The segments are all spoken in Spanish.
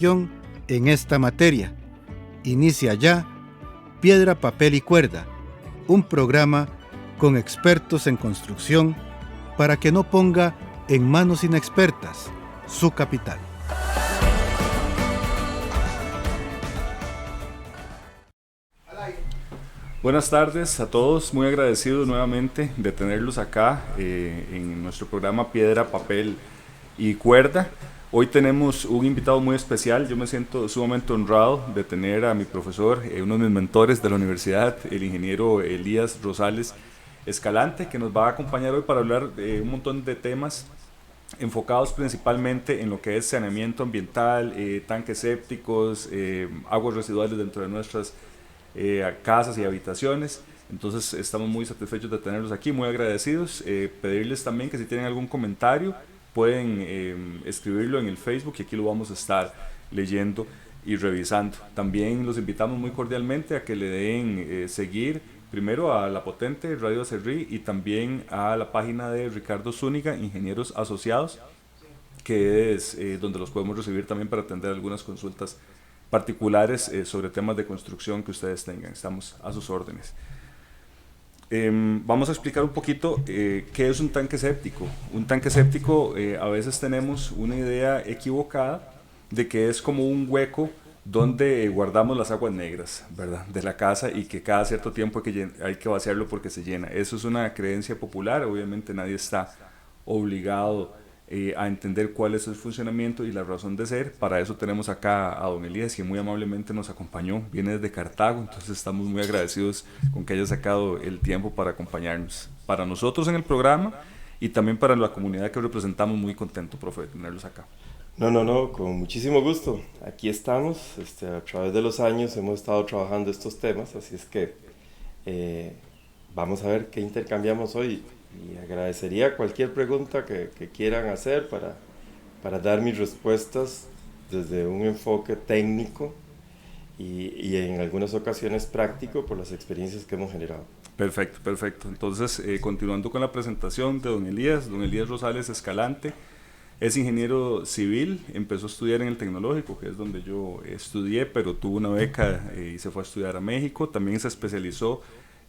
En esta materia. Inicia ya Piedra, Papel y Cuerda, un programa con expertos en construcción para que no ponga en manos inexpertas su capital. Buenas tardes a todos, muy agradecido nuevamente de tenerlos acá en nuestro programa Piedra, Papel y Cuerda. Hoy tenemos un invitado muy especial. Yo me siento sumamente honrado de tener a mi profesor, uno de mis mentores de la universidad, el ingeniero Elías Rosales Escalante, que nos va a acompañar hoy para hablar de un montón de temas enfocados principalmente en lo que es saneamiento ambiental, tanques sépticos, aguas residuales dentro de nuestras casas y habitaciones. Entonces estamos muy satisfechos de tenerlos aquí, muy agradecidos. Pedirles también que si tienen algún comentario pueden escribirlo en el Facebook y aquí lo vamos a estar leyendo y revisando. También los invitamos muy cordialmente a que le den seguir primero a La Potente Radio Acerrí y también a la página de Ricardo Zúñiga, Ingenieros Asociados, que es donde los podemos recibir también para atender algunas consultas particulares sobre temas de construcción que ustedes tengan. Estamos a sus órdenes. Vamos a explicar un poquito qué es un tanque séptico. Un tanque séptico, a veces tenemos una idea equivocada de que es como un hueco donde guardamos las aguas negras, ¿verdad?, de la casa, y que cada cierto tiempo hay que vaciarlo porque se llena. Eso es una creencia popular. Obviamente nadie está obligado a entender cuál es el funcionamiento y la razón de ser. Para eso tenemos acá a don Elías, que muy amablemente nos acompañó, viene desde Cartago, entonces estamos muy agradecidos con que haya sacado el tiempo para acompañarnos, para nosotros en el programa y también para la comunidad que representamos. Muy contento, profe, de tenerlos acá. No, con muchísimo gusto. Aquí estamos, a través de los años hemos estado trabajando estos temas, así es que vamos a ver qué intercambiamos hoy. Y agradecería cualquier pregunta que quieran hacer para dar mis respuestas desde un enfoque técnico y en algunas ocasiones práctico por las experiencias que hemos generado. Perfecto. Entonces, continuando con la presentación de don Elías Rosales Escalante, es ingeniero civil, empezó a estudiar en el Tecnológico, que es donde yo estudié, pero tuvo una beca y se fue a estudiar a México. También se especializó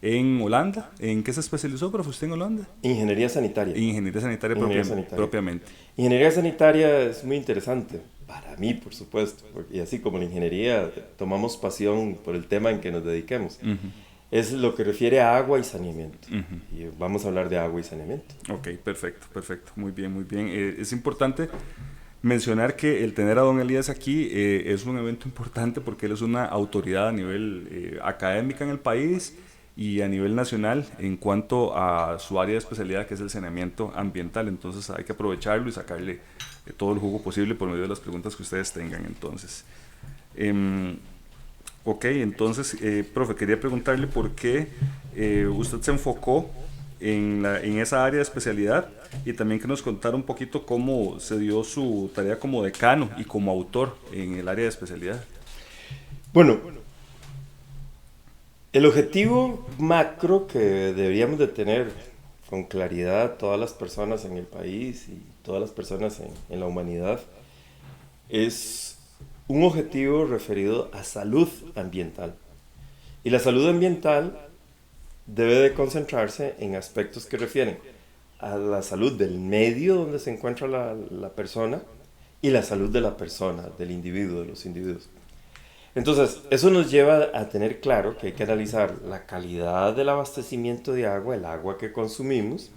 en Holanda. ¿En qué se especializó, profe, usted en Holanda? Ingeniería sanitaria. Propiamente. Ingeniería sanitaria es muy interesante, para mí, por supuesto, y así como la ingeniería, tomamos pasión por el tema en que nos dediquemos. Es lo que refiere a agua y saneamiento. Y vamos a hablar de agua y saneamiento. Ok, perfecto. Muy bien. Es importante mencionar que el tener a don Elías aquí es un evento importante porque él es una autoridad a nivel académica en el país y a nivel nacional en cuanto a su área de especialidad, que es el saneamiento ambiental. Entonces hay que aprovecharlo y sacarle todo el jugo posible por medio de las preguntas que ustedes tengan. Entonces, entonces, profe, quería preguntarle por qué usted se enfocó en esa área de especialidad y también que nos contara un poquito cómo se dio su tarea como decano y como autor en el área de especialidad. Bueno, el objetivo macro que deberíamos de tener con claridad todas las personas en el país y todas las personas en la humanidad es un objetivo referido a salud ambiental. Y la salud ambiental debe de concentrarse en aspectos que refieren a la salud del medio donde se encuentra la persona y la salud de la persona, del individuo, de los individuos. Entonces, eso nos lleva a tener claro que hay que analizar la calidad del abastecimiento de agua, el agua que consumimos,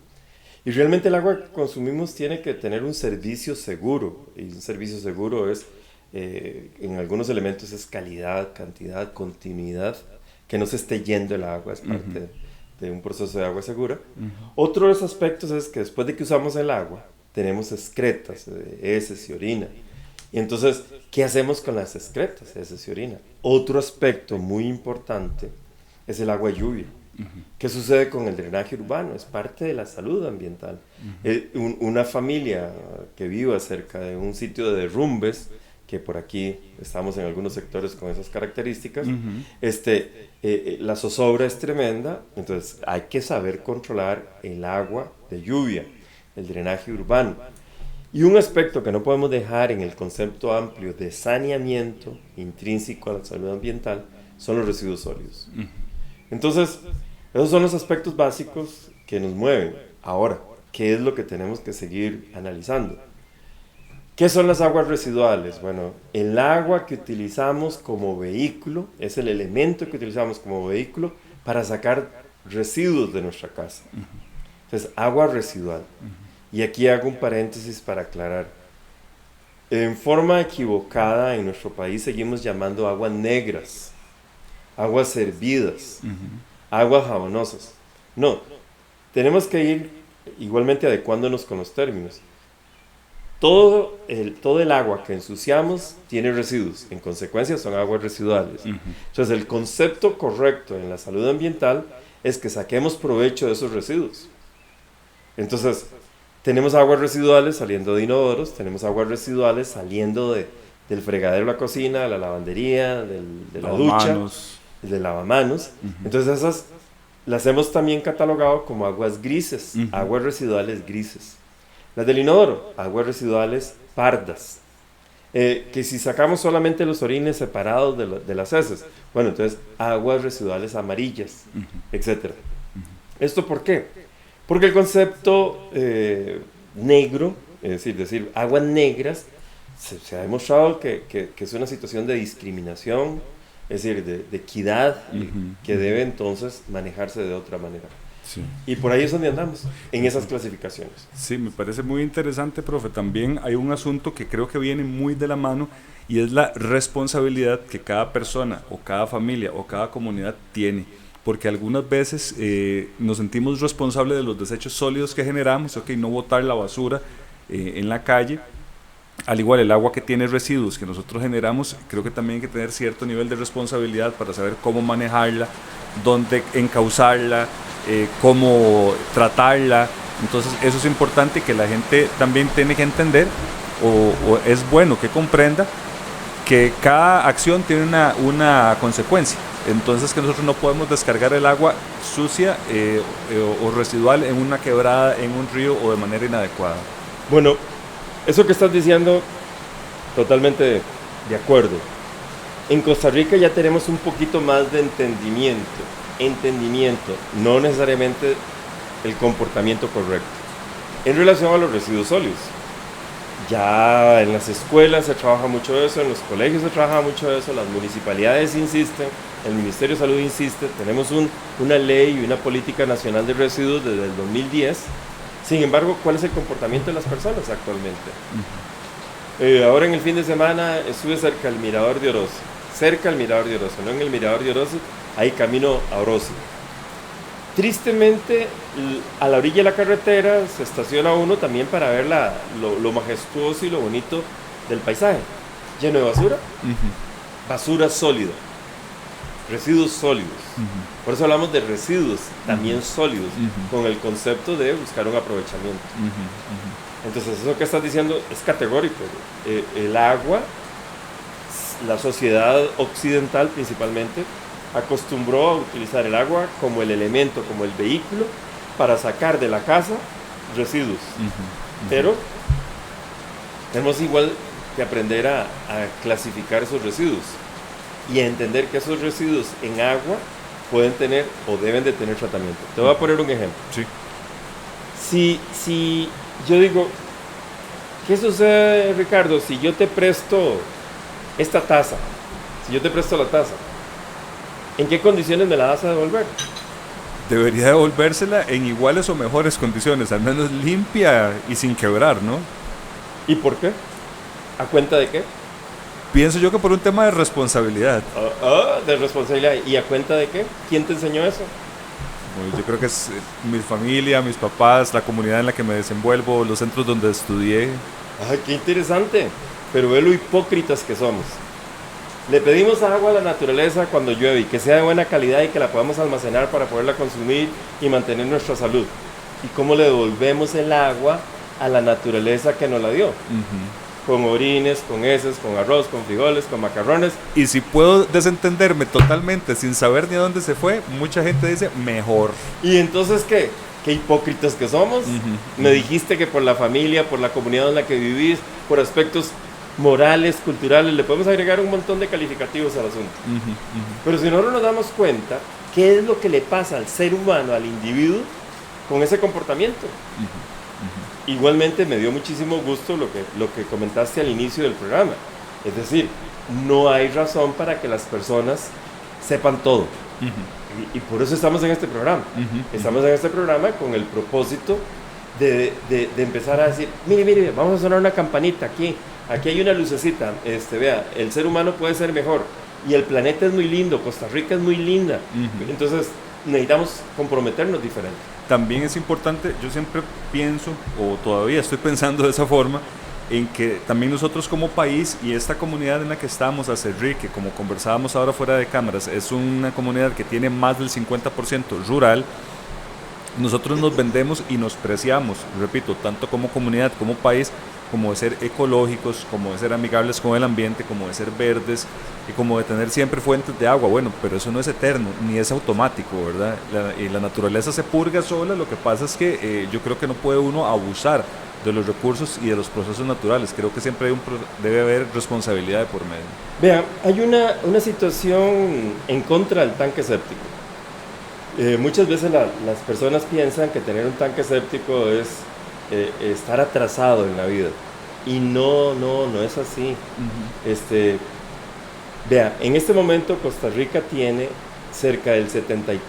y realmente el agua que consumimos tiene que tener un servicio seguro, y un servicio seguro es, en algunos elementos es calidad, cantidad, continuidad, que no se esté yendo el agua, es parte de un proceso de agua segura. Otro de los aspectos es que después de que usamos el agua, tenemos excretas, heces y orina. Y entonces, ¿qué hacemos con las excretas, heces y orina? Otro aspecto muy importante es el agua de lluvia. ¿Qué sucede con el drenaje urbano? Es parte de la salud ambiental. Una familia que viva cerca de un sitio de derrumbes, que por aquí estamos en algunos sectores con esas características, la zozobra es tremenda, entonces hay que saber controlar el agua de lluvia, el drenaje urbano. Y un aspecto que no podemos dejar en el concepto amplio de saneamiento intrínseco a la salud ambiental son los residuos sólidos. Entonces, esos son los aspectos básicos que nos mueven. Ahora, ¿qué es lo que tenemos que seguir analizando? ¿Qué son las aguas residuales? Bueno, el agua que utilizamos como vehículo es el elemento que utilizamos como vehículo para sacar residuos de nuestra casa. Entonces, agua residual. Y aquí hago un paréntesis para aclarar. En forma equivocada en nuestro país seguimos llamando aguas negras, aguas hervidas, aguas jabonosas. No, tenemos que ir igualmente adecuándonos con los términos. Todo el agua que ensuciamos tiene residuos, en consecuencia son aguas residuales. Entonces el concepto correcto en la salud ambiental es que saquemos provecho de esos residuos. Entonces, tenemos aguas residuales saliendo de inodoros, tenemos aguas residuales saliendo del fregadero de la cocina, de la lavandería, de la ducha, del lavamanos. Entonces esas las hemos también catalogado como aguas grises, aguas residuales grises. Las del inodoro, aguas residuales pardas. Que si sacamos solamente los orines separados de las heces, bueno, entonces aguas residuales amarillas, etc. ¿Esto por qué? Porque el concepto negro, es decir, aguas negras, se ha demostrado que es una situación de discriminación, es decir, de equidad, que debe entonces manejarse de otra manera. Sí. Y por ahí es donde andamos, en esas clasificaciones. Sí, me parece muy interesante, profe. También hay un asunto que creo que viene muy de la mano y es la responsabilidad que cada persona o cada familia o cada comunidad tiene. Porque algunas veces nos sentimos responsables de los desechos sólidos que generamos, no botar la basura en la calle. Al igual el agua que tiene residuos que nosotros generamos, creo que también hay que tener cierto nivel de responsabilidad para saber cómo manejarla, dónde encauzarla, cómo tratarla. Entonces eso es importante que la gente también tiene que entender, o es bueno que comprenda que cada acción tiene una consecuencia. Entonces que nosotros no podemos descargar el agua sucia o residual en una quebrada, en un río o de manera inadecuada. Bueno, eso que estás diciendo, totalmente de acuerdo. En Costa Rica ya tenemos un poquito más de entendimiento, no necesariamente el comportamiento correcto, en relación a los residuos sólidos. Ya en las escuelas se trabaja mucho de eso, en los colegios se trabaja mucho de eso, las municipalidades insisten, el Ministerio de Salud insiste, tenemos una ley y una política nacional de residuos desde el 2010. Sin embargo, ¿cuál es el comportamiento de las personas actualmente? Ahora en el fin de semana estuve cerca del Mirador de Orosi, no en el Mirador de Orosi, ahí camino a Orosi. Tristemente, a la orilla de la carretera se estaciona uno también para ver lo majestuoso y lo bonito del paisaje. Lleno de basura, basura sólida, residuos sólidos. Por eso hablamos de residuos también sólidos, con el concepto de buscar un aprovechamiento. Entonces, eso que estás diciendo es categórico. El agua, la sociedad occidental principalmente, acostumbró a utilizar el agua como el elemento, como el vehículo para sacar de la casa residuos. Pero tenemos igual que aprender a clasificar esos residuos y a entender que esos residuos en agua pueden tener o deben de tener tratamiento. Te voy a poner un ejemplo. Sí. Si yo digo, ¿qué sucede, Ricardo, si yo te presto esta taza? Si yo te presto la taza, ¿en qué condiciones me la vas a devolver? Debería devolvérsela en iguales o mejores condiciones, al menos limpia y sin quebrar, ¿no? ¿Y por qué? ¿A cuenta de qué? Pienso yo que por un tema de responsabilidad. De responsabilidad. ¿Y a cuenta de qué? ¿Quién te enseñó eso? Yo creo que es mi familia, mis papás, la comunidad en la que me desenvuelvo, los centros donde estudié. ¡Ay, qué interesante! Pero ve lo hipócritas que somos. Le pedimos agua a la naturaleza cuando llueve y que sea de buena calidad y que la podamos almacenar para poderla consumir y mantener nuestra salud. ¿Y cómo le devolvemos el agua a la naturaleza que nos la dio? Con orines, con heces, con arroz, con frijoles, con macarrones. Y si puedo desentenderme totalmente sin saber ni a dónde se fue, mucha gente dice mejor. ¿Y entonces qué? qué hipócritas que somos. Me dijiste que por la familia, por la comunidad en la que vivís, por aspectos morales, culturales, le podemos agregar un montón de calificativos al asunto. Pero si nosotros nos damos cuenta, ¿qué es lo que le pasa al ser humano, al individuo, con ese comportamiento? Igualmente me dio muchísimo gusto lo que comentaste al inicio del programa. Es decir, no hay razón para que las personas sepan todo. Y por eso estamos en este programa. Estamos en este programa con el propósito de empezar a decir, mire, vamos a sonar una campanita aquí hay una lucecita, vea, el ser humano puede ser mejor, y el planeta es muy lindo, Costa Rica es muy linda, entonces necesitamos comprometernos diferente. También es importante, yo siempre pienso, o todavía estoy pensando de esa forma, en que también nosotros como país y esta comunidad en la que estamos, Acerrí, que como conversábamos ahora fuera de cámaras, es una comunidad que tiene más del 50% rural, nosotros nos vendemos y nos preciamos, repito, tanto como comunidad, como país, como de ser ecológicos, como de ser amigables con el ambiente, como de ser verdes y como de tener siempre fuentes de agua. Bueno, pero eso no es eterno, ni es automático, ¿verdad? Y la naturaleza se purga sola, lo que pasa es que yo creo que no puede uno abusar de los recursos y de los procesos naturales. Creo que siempre debe haber responsabilidad de por medio. Vean, hay una situación en contra del tanque séptico. Muchas veces las personas piensan que tener un tanque séptico es estar atrasado en la vida, y no es así. Vea, en este momento Costa Rica tiene cerca del 74%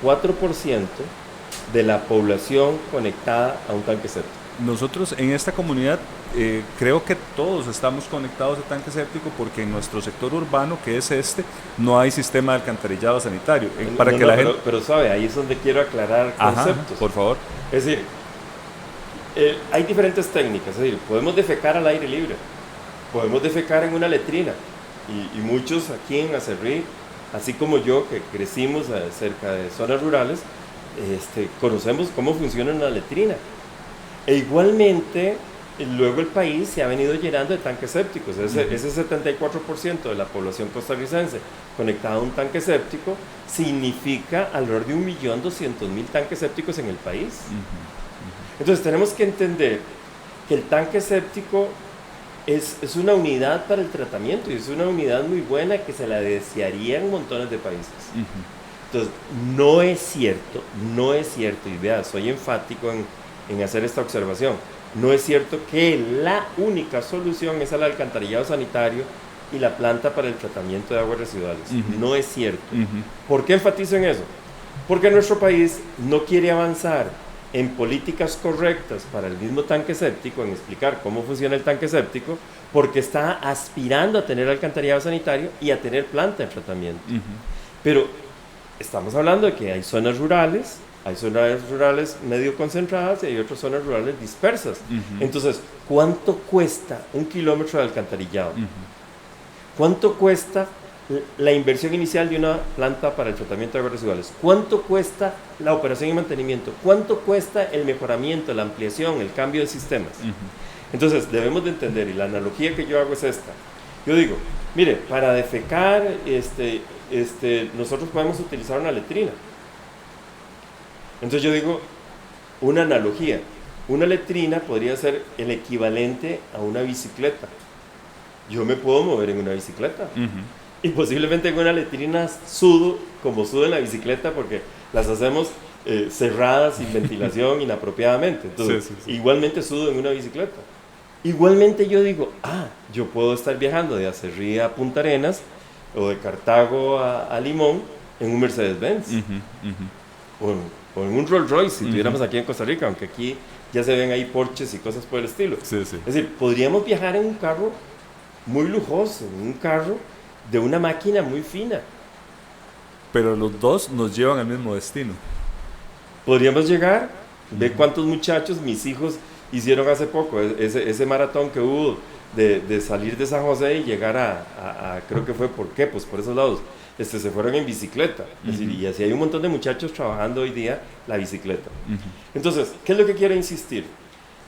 de la población conectada a un tanque séptico. Nosotros en esta comunidad creo que todos estamos conectados a tanque séptico, porque en nuestro sector urbano, que es no hay sistema de alcantarillado sanitario. Pero sabe, ahí es donde quiero aclarar conceptos. Por favor. Es decir, hay diferentes técnicas. Es decir, podemos defecar al aire libre, podemos defecar en una letrina, y muchos aquí en Acerrí, así como yo, que crecimos cerca de zonas rurales, conocemos cómo funciona una letrina. E igualmente, luego el país se ha venido llenando de tanques sépticos. Ese 74% de la población costarricense conectada a un tanque séptico significa alrededor de 1.200.000 tanques sépticos en el país. Entonces tenemos que entender que el tanque séptico es una unidad para el tratamiento, y es una unidad muy buena que se la desearía en montones de países. Entonces, no es cierto, y vea, soy enfático en hacer esta observación, no es cierto que la única solución es el alcantarillado sanitario y la planta para el tratamiento de aguas residuales. No es cierto. ¿Por qué enfatizo en eso? Porque nuestro país no quiere avanzar en políticas correctas para el mismo tanque séptico, en explicar cómo funciona el tanque séptico, porque está aspirando a tener alcantarillado sanitario y a tener planta de tratamiento. Pero estamos hablando de que hay zonas rurales medio concentradas, y hay otras zonas rurales dispersas. Entonces, ¿cuánto cuesta 1 kilómetro de alcantarillado? ¿Cuánto cuesta la inversión inicial de una planta para el tratamiento de aguas residuales? ¿Cuánto cuesta la operación y mantenimiento? ¿Cuánto cuesta el mejoramiento, la ampliación, el cambio de sistemas? Entonces, debemos de entender, y la analogía que yo hago es esta. Yo digo, mire, para defecar, nosotros podemos utilizar una letrina. Entonces yo digo, una analogía, una letrina podría ser el equivalente a una bicicleta. Yo me puedo mover en una bicicleta, y posiblemente en una letrina sudo como sudo en la bicicleta, porque las hacemos cerradas, sin ventilación, inapropiadamente. Entonces, igualmente sudo en una bicicleta. Igualmente yo digo, yo puedo estar viajando de Acerrí a Punta Arenas, o de Cartago a Limón, en un Mercedes-Benz. O en un Rolls Royce, si tuviéramos aquí en Costa Rica, aunque aquí ya se ven ahí Porsches y cosas por el estilo. Es decir, podríamos viajar en un carro muy lujoso, en un carro de una máquina muy fina. Pero los dos nos llevan al mismo destino. Podríamos llegar, ve cuántos muchachos, mis hijos hicieron hace poco, ese maratón que hubo de salir de San José y llegar a creo que fue por Quepos, por esos lados. Se fueron en bicicleta. Es decir, y así hay un montón de muchachos trabajando hoy día la bicicleta. Entonces, ¿qué es lo que quiero insistir?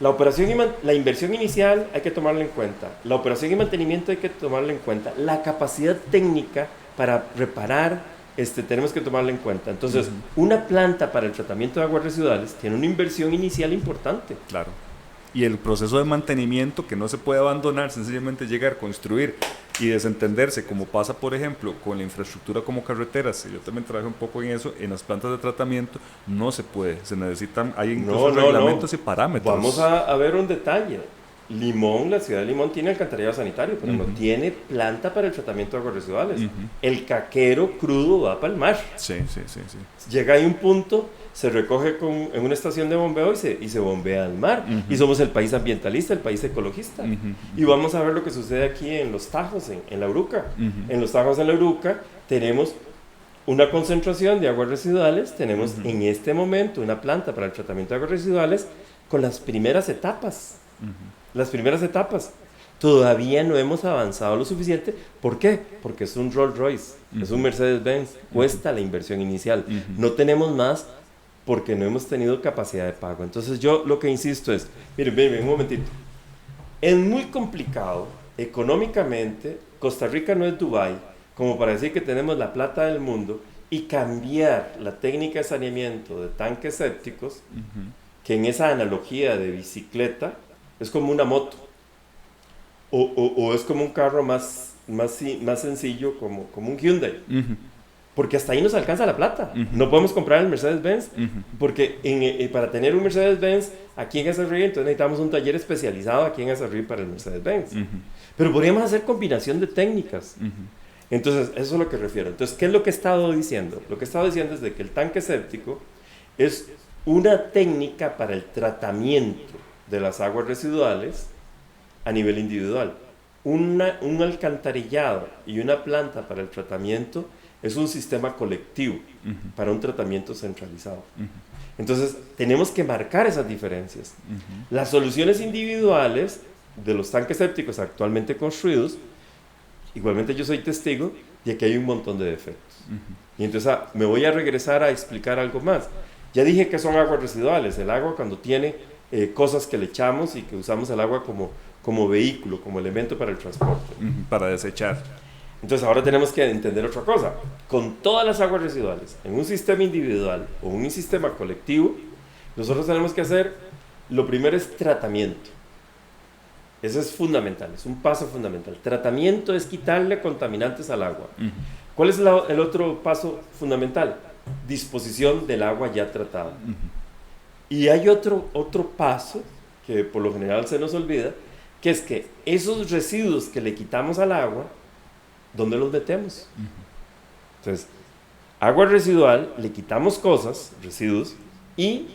La inversión inicial hay que tomarla en cuenta. La operación y mantenimiento hay que tomarla en cuenta. La capacidad técnica para reparar tenemos que tomarla en cuenta. Entonces, una planta para el tratamiento de aguas residuales tiene una inversión inicial importante. Claro. Y el proceso de mantenimiento que no se puede abandonar, sencillamente llegar, construir y desentenderse, como pasa, por ejemplo, con la infraestructura como carreteras. Yo también trabajo un poco en eso. En las plantas de tratamiento no se puede, se necesitan, hay incluso reglamentos y parámetros. Vamos a ver un detalle. Limón, la ciudad de Limón tiene alcantarillado sanitario, pero no tiene planta para el tratamiento de aguas residuales. El caquero crudo va para el mar. Sí. Llega ahí un punto, se recoge en una estación de bombeo y se bombea al mar. Y somos el país ambientalista, el país ecologista. Y vamos a ver lo que sucede aquí en los Tajos, en la Uruca. En los Tajos, en la Uruca, tenemos una concentración de aguas residuales. Tenemos en este momento una planta para el tratamiento de aguas residuales con las primeras etapas. Las primeras etapas. Todavía no hemos avanzado lo suficiente. ¿Por qué? Porque es un Rolls Royce, es un Mercedes-Benz, cuesta la inversión inicial. No tenemos más porque no hemos tenido capacidad de pago. Entonces yo lo que insisto es, miren, un momentito. Es muy complicado económicamente, Costa Rica no es Dubái, como para decir que tenemos la plata del mundo y cambiar la técnica de saneamiento de tanques sépticos, que en esa analogía de bicicleta es como una moto, o es como un carro más sencillo, como un Hyundai, porque hasta ahí nos alcanza la plata. No podemos comprar el Mercedes-Benz, porque para tener un Mercedes-Benz aquí en Acerrí, entonces necesitamos un taller especializado aquí en Acerrí para el Mercedes-Benz. Pero podríamos hacer combinación de técnicas. Entonces, eso es lo que refiero. Entonces, ¿qué es lo que he estado diciendo? Lo que he estado diciendo es de que el tanque séptico es una técnica para el tratamiento de las aguas residuales a nivel individual. Un alcantarillado y una planta para el tratamiento es un sistema colectivo para un tratamiento centralizado. Entonces, tenemos que marcar esas diferencias. Las soluciones individuales de los tanques sépticos actualmente construidos, igualmente yo soy testigo de que hay un montón de defectos. Y entonces me voy a regresar a explicar algo más. Ya dije que son aguas residuales. El agua, cuando tiene cosas que le echamos y que usamos el agua como vehículo, como elemento para el transporte. Para desechar. Entonces ahora tenemos que entender otra cosa. Con todas las aguas residuales, en un sistema individual o un sistema colectivo, nosotros tenemos que hacer, lo primero es tratamiento. Eso es fundamental, es un paso fundamental. Tratamiento es quitarle contaminantes al agua. ¿Cuál es el otro paso fundamental? Disposición del agua ya tratada. Y hay otro paso que por lo general se nos olvida, que es que esos residuos que le quitamos al agua, ¿dónde los metemos? Entonces, agua residual, le quitamos cosas, residuos, y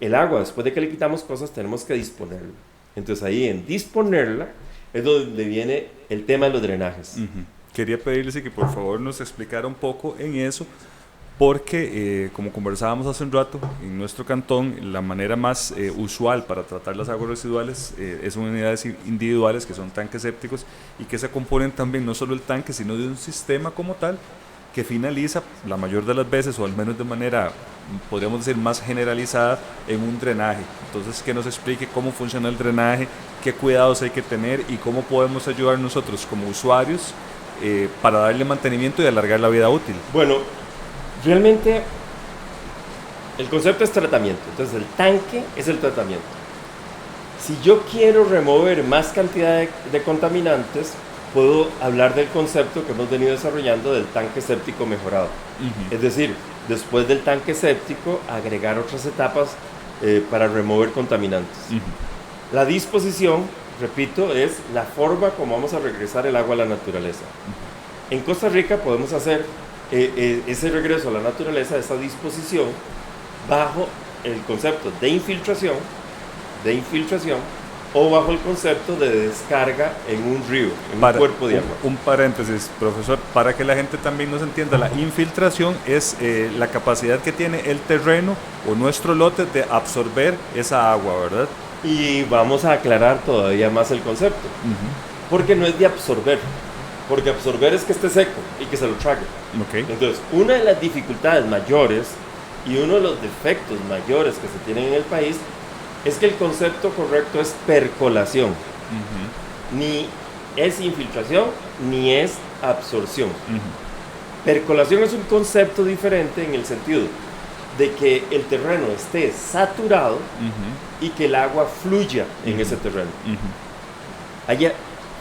el agua, después de que le quitamos cosas, tenemos que disponerla. Entonces ahí en disponerla es donde viene el tema de los drenajes. Quería pedirles que por favor nos explicara un poco en eso, porque como conversábamos hace un rato, en nuestro cantón la manera más usual para tratar las aguas residuales son unidades individuales que son tanques sépticos y que se componen también no solo el tanque sino de un sistema como tal que finaliza la mayor de las veces, o al menos de manera, podríamos decir, más generalizada, en un drenaje. Entonces, que nos explique cómo funciona el drenaje, qué cuidados hay que tener y cómo podemos ayudar nosotros como usuarios para darle mantenimiento y alargar la vida útil. Bueno, realmente el concepto es tratamiento. Entonces, el tanque es el tratamiento. Si yo quiero remover más cantidad de contaminantes, puedo hablar del concepto que hemos venido desarrollando del tanque séptico mejorado. Es decir, después del tanque séptico, agregar otras etapas para remover contaminantes. La disposición, repito, es la forma como vamos a regresar el agua a la naturaleza. En Costa Rica podemos hacer ese regreso a la naturaleza, esa disposición, bajo el concepto de infiltración, o bajo el concepto de descarga en un río, en un cuerpo de agua. Un paréntesis, profesor, para que la gente también nos entienda, la infiltración es la capacidad que tiene el terreno o nuestro lote de absorber esa agua, ¿verdad? Y vamos a aclarar todavía más el concepto, porque no es de absorber, porque absorber es que esté seco y que se lo trague. Entonces, una de las dificultades mayores y uno de los defectos mayores que se tienen en el país es que el concepto correcto es percolación. Ni es infiltración, ni es absorción. Percolación es un concepto diferente en el sentido de que el terreno esté saturado y que el agua fluya en ese terreno. Haya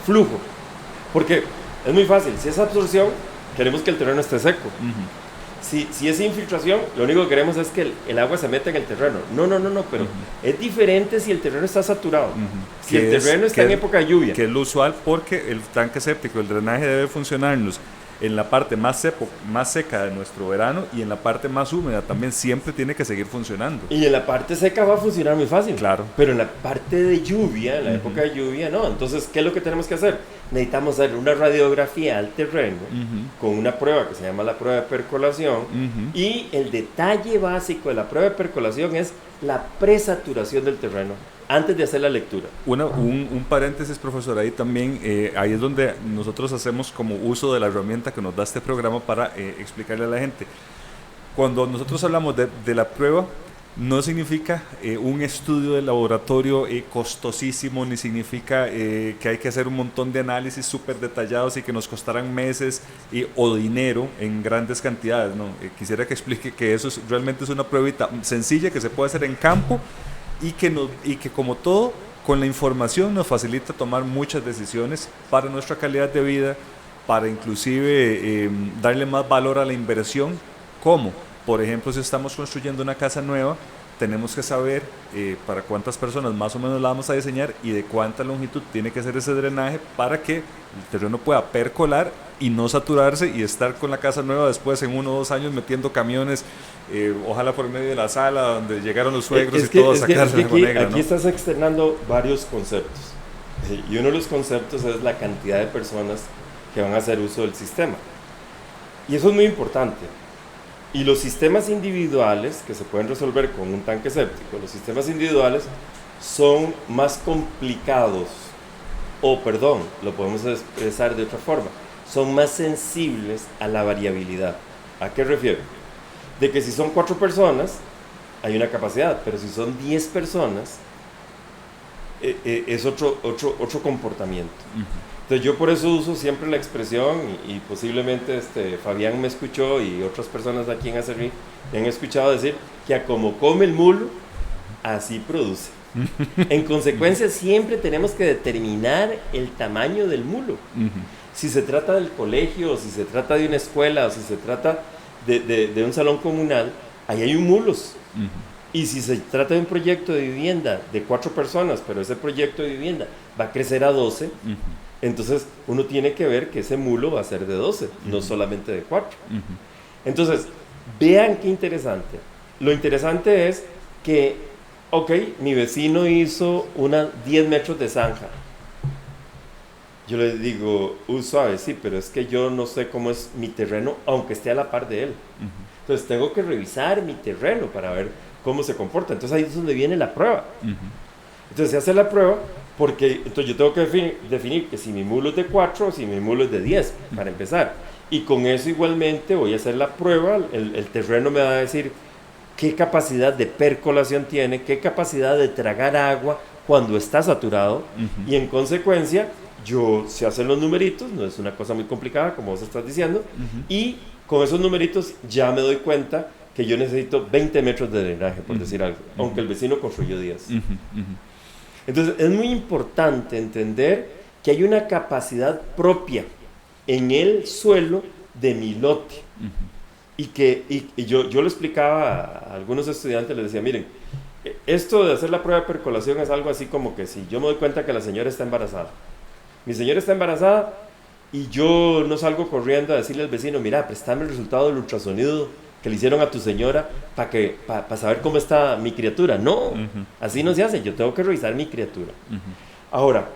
flujo. Porque es muy fácil, si es absorción, queremos que el terreno esté seco. Si es infiltración, lo único que queremos es que el agua se meta en el terreno. No, pero es diferente si el terreno está saturado. Si el terreno está en época de lluvia. Que es lo usual, porque el tanque séptico, el drenaje debe funcionarnos en la parte más seca de nuestro verano, y en la parte más húmeda también siempre tiene que seguir funcionando. Y en la parte seca va a funcionar muy fácil. Claro. Pero en la parte de lluvia, en la época de lluvia, no. Entonces, ¿qué es lo que tenemos que hacer? Necesitamos hacer una radiografía al terreno con una prueba que se llama la prueba de percolación. Y el detalle básico de la prueba de percolación es la presaturación del terreno antes de hacer la lectura. Un paréntesis, profesor, ahí también, ahí es donde nosotros hacemos como uso de la herramienta que nos da este programa para explicarle a la gente. Cuando nosotros hablamos de la prueba, no significa un estudio de laboratorio costosísimo, ni significa que hay que hacer un montón de análisis súper detallados y que nos costaran meses o dinero en grandes cantidades. No, quisiera que explique que eso realmente es una pruebita sencilla que se puede hacer en campo, y que como todo, con la información nos facilita tomar muchas decisiones para nuestra calidad de vida, para inclusive darle más valor a la inversión. ¿Cómo? Por ejemplo, si estamos construyendo una casa nueva, tenemos que saber para cuántas personas más o menos la vamos a diseñar y de cuánta longitud tiene que ser ese drenaje para que el terreno pueda percolar y no saturarse, y estar con la casa nueva después en 1 o 2 años metiendo camiones, ojalá por medio de la sala donde llegaron los suegros y todo a sacarse el agua negra, ¿no? Aquí estás externando varios conceptos, y uno de los conceptos es la cantidad de personas que van a hacer uso del sistema, y eso es muy importante. Y los sistemas individuales que se pueden resolver con un tanque séptico, los sistemas individuales son más complicados, lo podemos expresar de otra forma, son más sensibles a la variabilidad. ¿A qué refiero? De que si son 4 personas, hay una capacidad, pero si son 10 personas, es otro comportamiento. Entonces yo por eso uso siempre la expresión, y posiblemente Fabián me escuchó y otras personas aquí en Acerrí me han escuchado decir que a como come el mulo, así produce. En consecuencia, siempre tenemos que determinar el tamaño del mulo. Si se trata del colegio, o si se trata de una escuela, o si se trata de un salón comunal, ahí hay mulos. Y si se trata de un proyecto de vivienda de 4 personas, pero ese proyecto de vivienda va a crecer a 12, entonces uno tiene que ver que ese mulo va a ser de 12, no solamente de 4. Entonces, vean qué interesante. Lo interesante es que, mi vecino hizo 10 metros de zanja. Yo le digo, suave, sí, pero es que yo no sé cómo es mi terreno, aunque esté a la par de él. Entonces tengo que revisar mi terreno para ver cómo se comporta. Entonces ahí es donde viene la prueba. Entonces se hace la prueba porque entonces yo tengo que definir que si mi mulo es de 4 o si mi mulo es de 10, para empezar. Y con eso igualmente voy a hacer la prueba, el terreno me va a decir qué capacidad de percolación tiene, qué capacidad de tragar agua cuando está saturado, y en consecuencia se hacen los numeritos, no es una cosa muy complicada como vos estás diciendo, y con esos numeritos ya me doy cuenta que yo necesito 20 metros de drenaje, por decir algo, aunque el vecino construyó 10. Entonces es muy importante entender que hay una capacidad propia en el suelo de mi lote. Y yo lo explicaba a algunos estudiantes, les decía, miren, esto de hacer la prueba de percolación es algo así como que si yo me doy cuenta que la señora está embarazada. Mi señora está embarazada y yo no salgo corriendo a decirle al vecino, mira, préstame el resultado del ultrasonido que le hicieron a tu señora para saber cómo está mi criatura. No, así no se hace, yo tengo que revisar mi criatura. Ahora,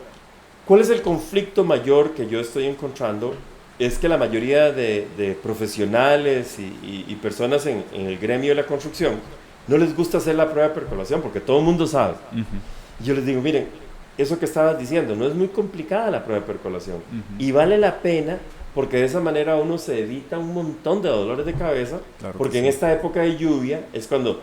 ¿cuál es el conflicto mayor que yo estoy encontrando? Es que la mayoría de profesionales y personas en el gremio de la construcción no les gusta hacer la prueba de percolación porque todo el mundo sabe. Y yo les digo, miren, eso que estabas diciendo, no es muy complicada la prueba de percolación y vale la pena porque de esa manera uno se evita un montón de dolores de cabeza, porque en esta época de lluvia es cuando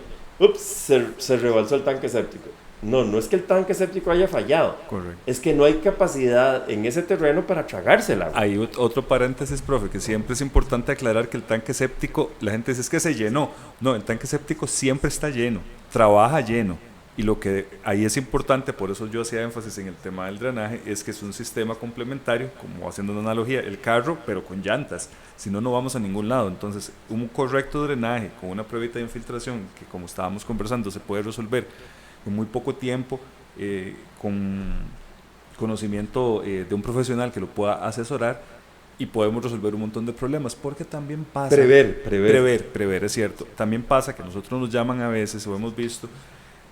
se rebalsó el tanque séptico. no es que el tanque séptico haya fallado. Correcto. Es que no hay capacidad en ese terreno para tragarse el agua. Hay otro paréntesis, profe, que siempre es importante aclarar que el tanque séptico, la gente dice es que se llenó. No, el tanque séptico siempre está lleno, trabaja lleno. Y lo que ahí es importante, por eso yo hacía énfasis en el tema del drenaje, es que es un sistema complementario, como haciendo una analogía, el carro, pero con llantas. Si no, no vamos a ningún lado. Entonces, un correcto drenaje con una pruebita de infiltración, que como estábamos conversando, se puede resolver en muy poco tiempo, con conocimiento de un profesional que lo pueda asesorar, y podemos resolver un montón de problemas, porque también pasa... Prever, es cierto. También pasa que nosotros nos llaman a veces, o hemos visto,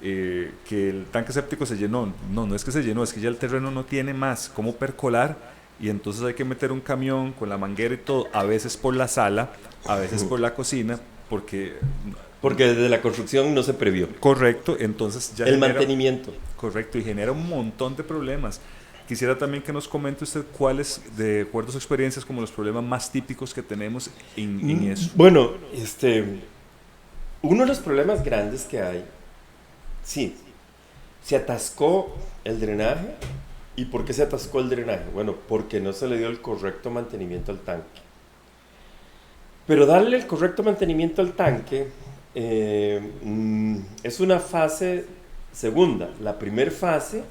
que el tanque séptico se llenó. No es que se llenó, es que ya el terreno no tiene más cómo percolar, y entonces hay que meter un camión con la manguera y todo, a veces por la sala, a veces por la cocina, porque desde la construcción no se previó. Correcto, entonces ya el mantenimiento. Correcto, y genera un montón de problemas. Quisiera también que nos comente usted cuáles, de acuerdo a sus experiencias, como los problemas más típicos que tenemos en eso. Bueno, uno de los problemas grandes que hay, sí, se atascó el drenaje. ¿Y por qué se atascó el drenaje? Bueno, porque no se le dio el correcto mantenimiento al tanque. Pero darle el correcto mantenimiento al tanque es una fase segunda. La primera fase,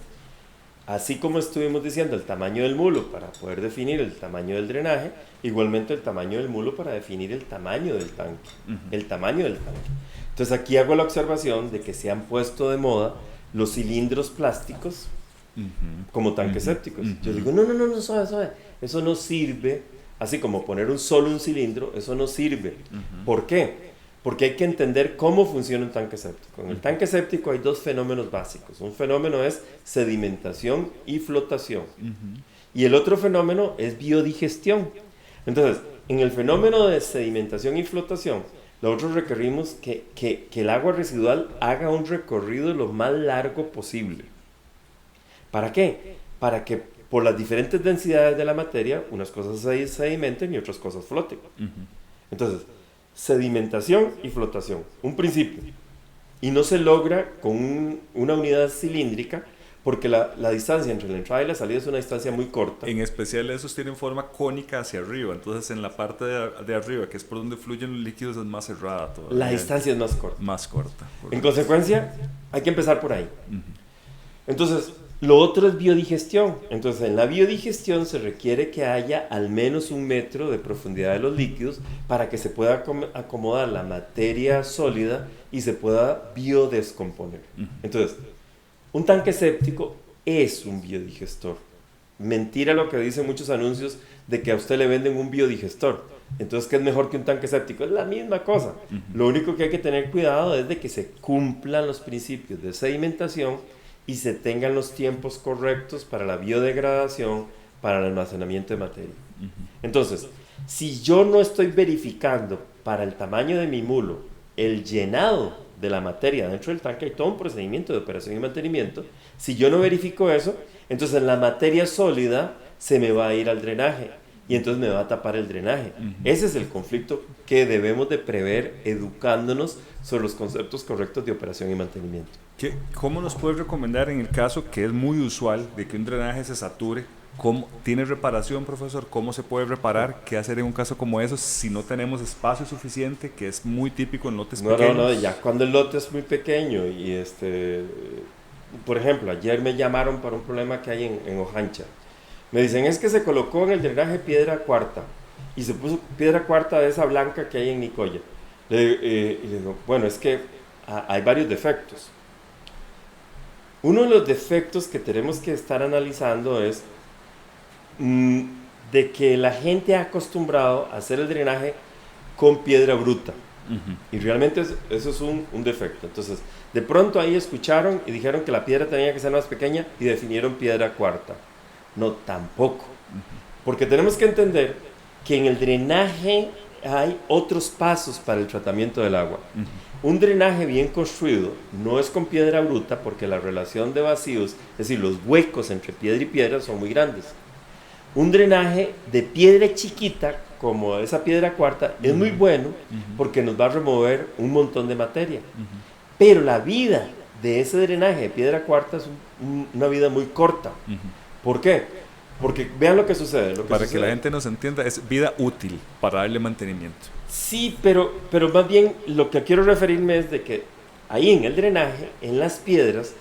así como estuvimos diciendo, el tamaño del mulo para poder definir el tamaño del drenaje, igualmente el tamaño del mulo para definir el tamaño del tanque. El tamaño del tanque. Entonces aquí hago la observación de que se han puesto de moda los cilindros plásticos como tanques sépticos. Yo digo, no, suave. Eso no sirve, así como poner un cilindro, eso no sirve. ¿Por qué? Porque hay que entender cómo funciona un tanque séptico. En el tanque séptico hay dos fenómenos básicos. Un fenómeno es sedimentación y flotación. Y el otro fenómeno es biodigestión. Entonces, en el fenómeno de sedimentación y flotación, nosotros requerimos que el agua residual haga un recorrido lo más largo posible. ¿Para qué? Para que por las diferentes densidades de la materia, unas cosas se sedimenten y otras cosas floten. Entonces, sedimentación y flotación, un principio. Y no se logra con una unidad cilíndrica, porque la distancia entre la entrada y la salida es una distancia muy corta. En especial esos tienen forma cónica hacia arriba, entonces en la parte de arriba, que es por donde fluyen los líquidos, es más cerrada todavía. La distancia es más corta. Más corta. En consecuencia, hay que empezar por ahí. Entonces, lo otro es biodigestión. Entonces, en la biodigestión se requiere que haya al menos 1 metro de profundidad de los líquidos para que se pueda acomodar la materia sólida y se pueda biodescomponer. Entonces, un tanque séptico es un biodigestor. Mentira lo que dicen muchos anuncios de que a usted le venden un biodigestor. Entonces, ¿qué es mejor que un tanque séptico? Es la misma cosa. Lo único que hay que tener cuidado es de que se cumplan los principios de sedimentación y se tengan los tiempos correctos para la biodegradación, para el almacenamiento de materia. Entonces, si yo no estoy verificando para el tamaño de mi mulo el llenado de la materia dentro del tanque, hay todo un procedimiento de operación y mantenimiento. Si yo no verifico eso, entonces la materia sólida se me va a ir al drenaje y entonces me va a tapar el drenaje. Ese es el conflicto que debemos de prever educándonos sobre los conceptos correctos de operación y mantenimiento. ¿Cómo nos puedes recomendar en el caso que es muy usual de que un drenaje se sature? ¿Tiene reparación, profesor? ¿Cómo se puede reparar? ¿Qué hacer en un caso como eso si no tenemos espacio suficiente, que es muy típico en lotes pequeños? No, ya cuando el lote es muy pequeño y por ejemplo, ayer me llamaron para un problema que hay en Ojancha. Me dicen, es que se colocó en el drenaje piedra cuarta y se puso piedra cuarta de esa blanca que hay en Nicoya. Y le digo, bueno, es que hay varios defectos. Uno de los defectos que tenemos que estar analizando es de que la gente ha acostumbrado a hacer el drenaje con piedra bruta. Y realmente eso es un defecto. Entonces, de pronto ahí escucharon y dijeron que la piedra tenía que ser más pequeña y definieron piedra cuarta. No, tampoco. Porque tenemos que entender que en el drenaje hay otros pasos para el tratamiento del agua. Un drenaje bien construido no es con piedra bruta porque la relación de vacíos, es decir, los huecos entre piedra y piedra son muy grandes. Un drenaje de piedra chiquita, como esa piedra cuarta, es muy bueno porque nos va a remover un montón de materia. Pero la vida de ese drenaje de piedra cuarta es una vida muy corta. ¿Por qué? Porque vean lo que sucede. Para que la gente nos entienda, es vida útil para darle mantenimiento. Sí, pero más bien lo que quiero referirme es de que ahí en el drenaje, en las piedras,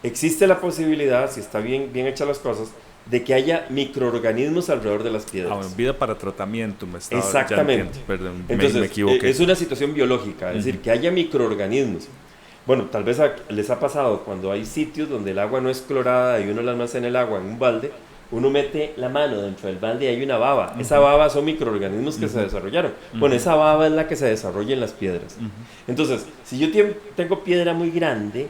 existe la posibilidad, si está bien hechas las cosas, de que haya microorganismos alrededor de las piedras. Bueno, vida para tratamiento, me estaba. Exactamente. Perdón, entonces, me equivoqué. Es una situación biológica, es decir, que haya microorganismos. Bueno, tal vez les ha pasado cuando hay sitios donde el agua no es clorada y uno la almacena el agua en un balde, uno mete la mano dentro del balde y hay una baba. Esa baba son microorganismos que se desarrollaron. Bueno, esa baba es la que se desarrolla en las piedras. Entonces, si yo tengo piedra muy grande,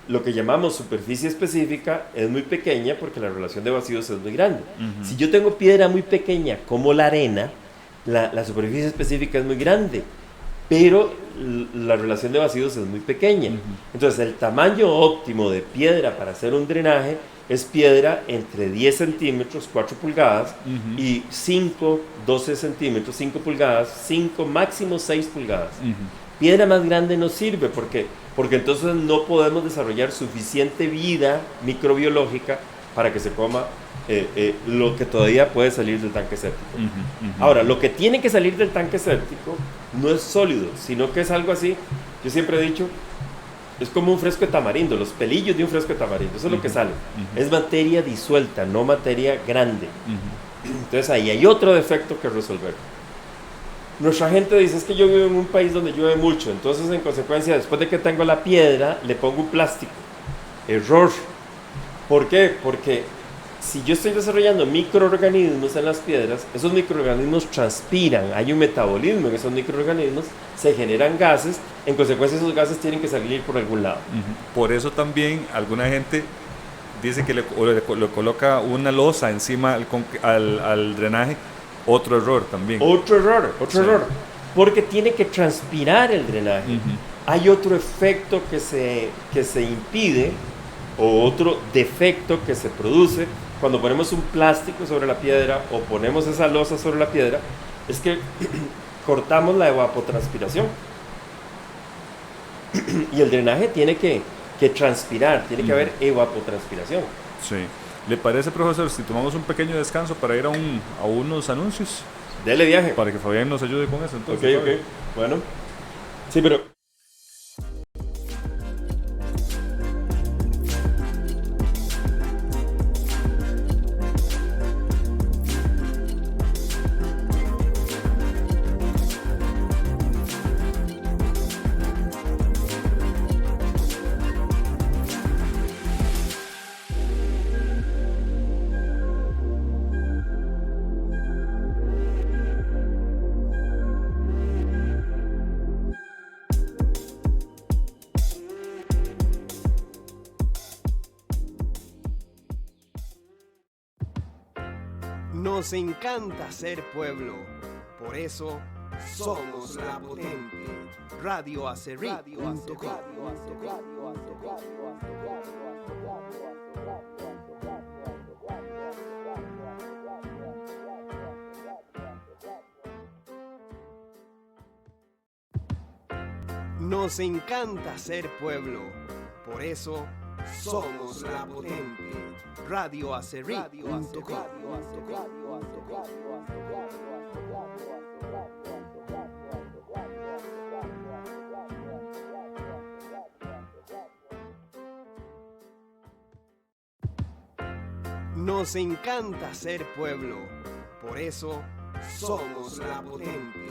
lo que llamamos superficie específica es muy pequeña porque la relación de vacíos es muy grande. Si yo tengo piedra muy pequeña como la arena, la superficie específica es muy grande, pero la relación de vacíos es muy pequeña. Entonces, el tamaño óptimo de piedra para hacer un drenaje es piedra entre 10 centímetros, 4 pulgadas, y 5, 12 centímetros, 5 pulgadas, 5, máximo 6 pulgadas. Piedra más grande no sirve porque entonces no podemos desarrollar suficiente vida microbiológica para que se coma lo que todavía puede salir del tanque séptico. Ahora, lo que tiene que salir del tanque séptico no es sólido, sino que es algo así. Yo siempre he dicho, es como un fresco de tamarindo, los pelillos de un fresco de tamarindo, eso es lo que sale. Es materia disuelta, no materia grande. Entonces ahí hay otro defecto que resolver. Nuestra gente dice, es que yo vivo en un país donde llueve mucho, entonces en consecuencia, después de que tengo la piedra, le pongo un plástico. Error. ¿Por qué? Porque si yo estoy desarrollando microorganismos en las piedras, esos microorganismos transpiran, hay un metabolismo en esos microorganismos, se generan gases, en consecuencia esos gases tienen que salir por algún lado. Por eso también alguna gente dice que le coloca una losa encima al drenaje. Otro error también. Otro error. Porque tiene que transpirar el drenaje. Hay otro efecto que se impide, o otro defecto que se produce cuando ponemos un plástico sobre la piedra o ponemos esa losa sobre la piedra, es que cortamos la evapotranspiración. Y el drenaje tiene que transpirar, tiene que haber evapotranspiración. Sí. ¿Le parece, profesor, si tomamos un pequeño descanso para ir a unos anuncios? Dele viaje. Para que Fabián nos ayude con eso. Entonces, ok. Bueno. Sí, pero... Nos encanta ser pueblo, por eso somos la potente. radioacerri.com. Nos encanta ser pueblo, por eso somos la potente. radioacerri.com. Nos encanta ser pueblo, por eso somos la potente.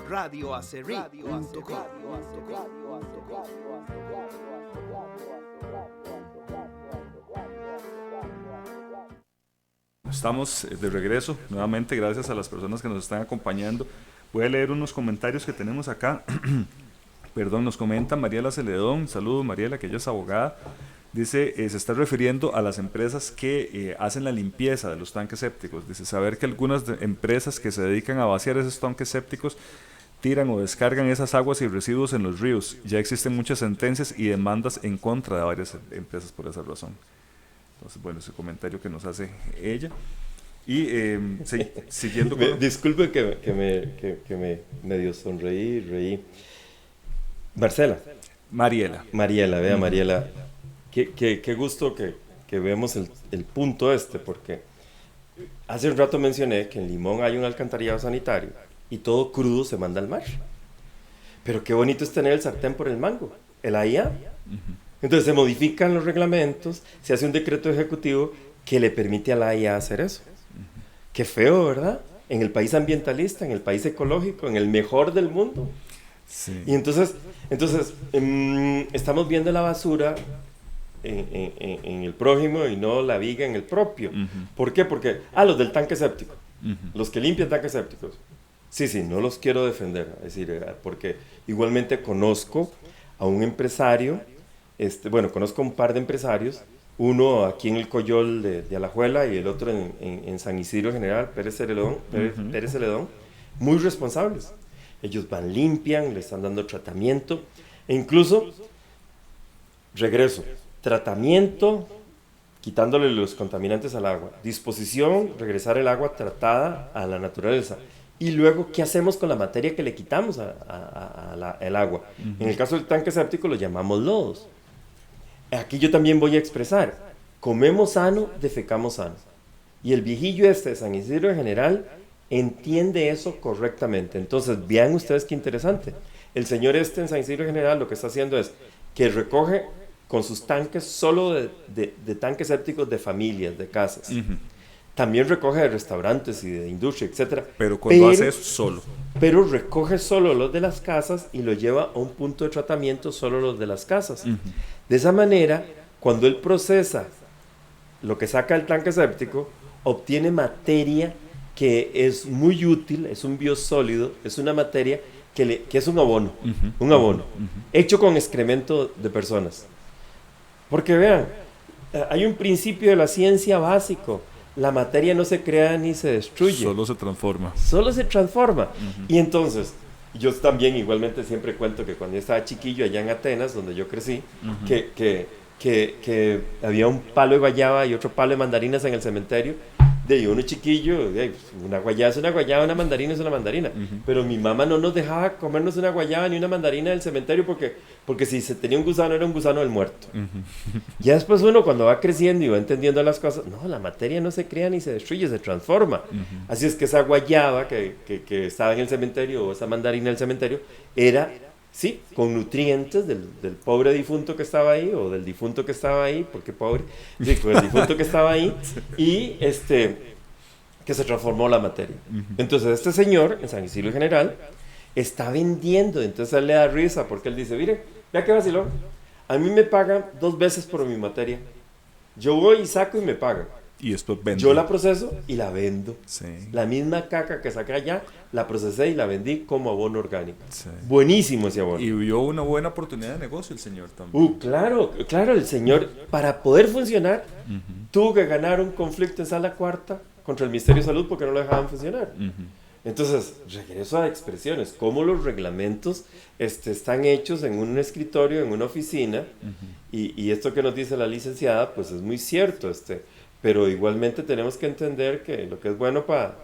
radioacerri.com. Estamos de regreso nuevamente, gracias a las personas que nos están acompañando. Voy a leer unos comentarios que tenemos acá. Perdón, nos comenta Mariela Celedón. Saludos, Mariela, que ella es abogada. Dice, se está refiriendo a las empresas que hacen la limpieza de los tanques sépticos. Dice, saber que algunas empresas que se dedican a vaciar esos tanques sépticos tiran o descargan esas aguas y residuos en los ríos. Ya existen muchas sentencias y demandas en contra de varias empresas por esa razón. Entonces, bueno, ese comentario que nos hace ella. Y siguiendo con... Disculpe que me medio sonreí, reí. Marcela. Mariela. Mariela, vea Mariela, qué gusto que vemos el punto porque hace un rato mencioné que en Limón hay un alcantarillado sanitario y todo crudo se manda al mar. Pero qué bonito es tener el sartén por el mango, el AIA. Entonces se modifican los reglamentos, se hace un decreto ejecutivo que le permite a la AIA hacer eso. Qué feo, ¿verdad? En el país ambientalista, en el país ecológico, en el mejor del mundo. Sí. Y entonces estamos viendo la basura en el prójimo y no la viga en el propio. ¿Por qué? Porque, los del tanque séptico, los que limpian tanques sépticos. Sí, no los quiero defender, es decir, porque igualmente conozco a un empresario, conozco un par de empresarios, uno aquí en el Coyol de Alajuela y el otro en San Isidro General, Pérez Celedón, muy responsables. Ellos van, limpian, le están dando tratamiento, e incluso, tratamiento, quitándole los contaminantes al agua, disposición, regresar el agua tratada a la naturaleza. Y luego, ¿qué hacemos con la materia que le quitamos al agua? En el caso del tanque séptico lo llamamos lodos. Aquí yo también voy a expresar, comemos sano, defecamos sano. Y el viejillo de San Isidro en general entiende eso correctamente. Entonces, vean ustedes qué interesante. El señor en San Isidro en general lo que está haciendo es que recoge con sus tanques solo de tanques sépticos de familias, de casas. También recoge de restaurantes y de industria, etc. Pero cuando hace eso solo. Pero recoge solo los de las casas y lo lleva a un punto de tratamiento solo los de las casas. De esa manera, cuando él procesa lo que saca el tanque séptico, obtiene materia que es muy útil, es un biosólido, es una materia que es un abono, hecho con excremento de personas. Porque vean, hay un principio de la ciencia básico. La materia no se crea ni se destruye. Solo se transforma. Y entonces, yo también igualmente siempre cuento que cuando yo estaba chiquillo allá en Atenas, donde yo crecí, que había un palo de guayaba y otro palo de mandarinas en el cementerio. De uno chiquillo, una guayaba es una guayaba, una mandarina es una mandarina. Pero mi mamá no nos dejaba comernos una guayaba ni una mandarina del cementerio porque si se tenía un gusano era un gusano del muerto. Ya después uno cuando va creciendo y va entendiendo las cosas, no, la materia no se crea ni se destruye, se transforma. Así es que esa guayaba que estaba en el cementerio o esa mandarina del cementerio era, sí, con nutrientes del pobre difunto que estaba ahí o del difunto que estaba ahí, porque pobre, sí, con el difunto que estaba ahí y que se transformó la materia. Entonces este señor en San Isidro General está vendiendo, entonces él le da risa porque él dice, mire, vea qué vacilón, a mí me pagan 2 veces por mi materia, yo voy y saco y me pagan. Y después vendo. Yo la proceso y la vendo. Sí. La misma caca que saqué allá, la procesé y la vendí como abono orgánico. Sí. Buenísimo ese abono. Y vio una buena oportunidad de negocio el señor también. Claro, el señor, para poder funcionar, tuvo que ganar un conflicto en sala cuarta contra el Ministerio de Salud porque no lo dejaban funcionar. Entonces, regreso a expresiones, cómo los reglamentos están hechos en un escritorio, en una oficina, y esto que nos dice la licenciada, pues es muy cierto, pero igualmente tenemos que entender que lo que es bueno para,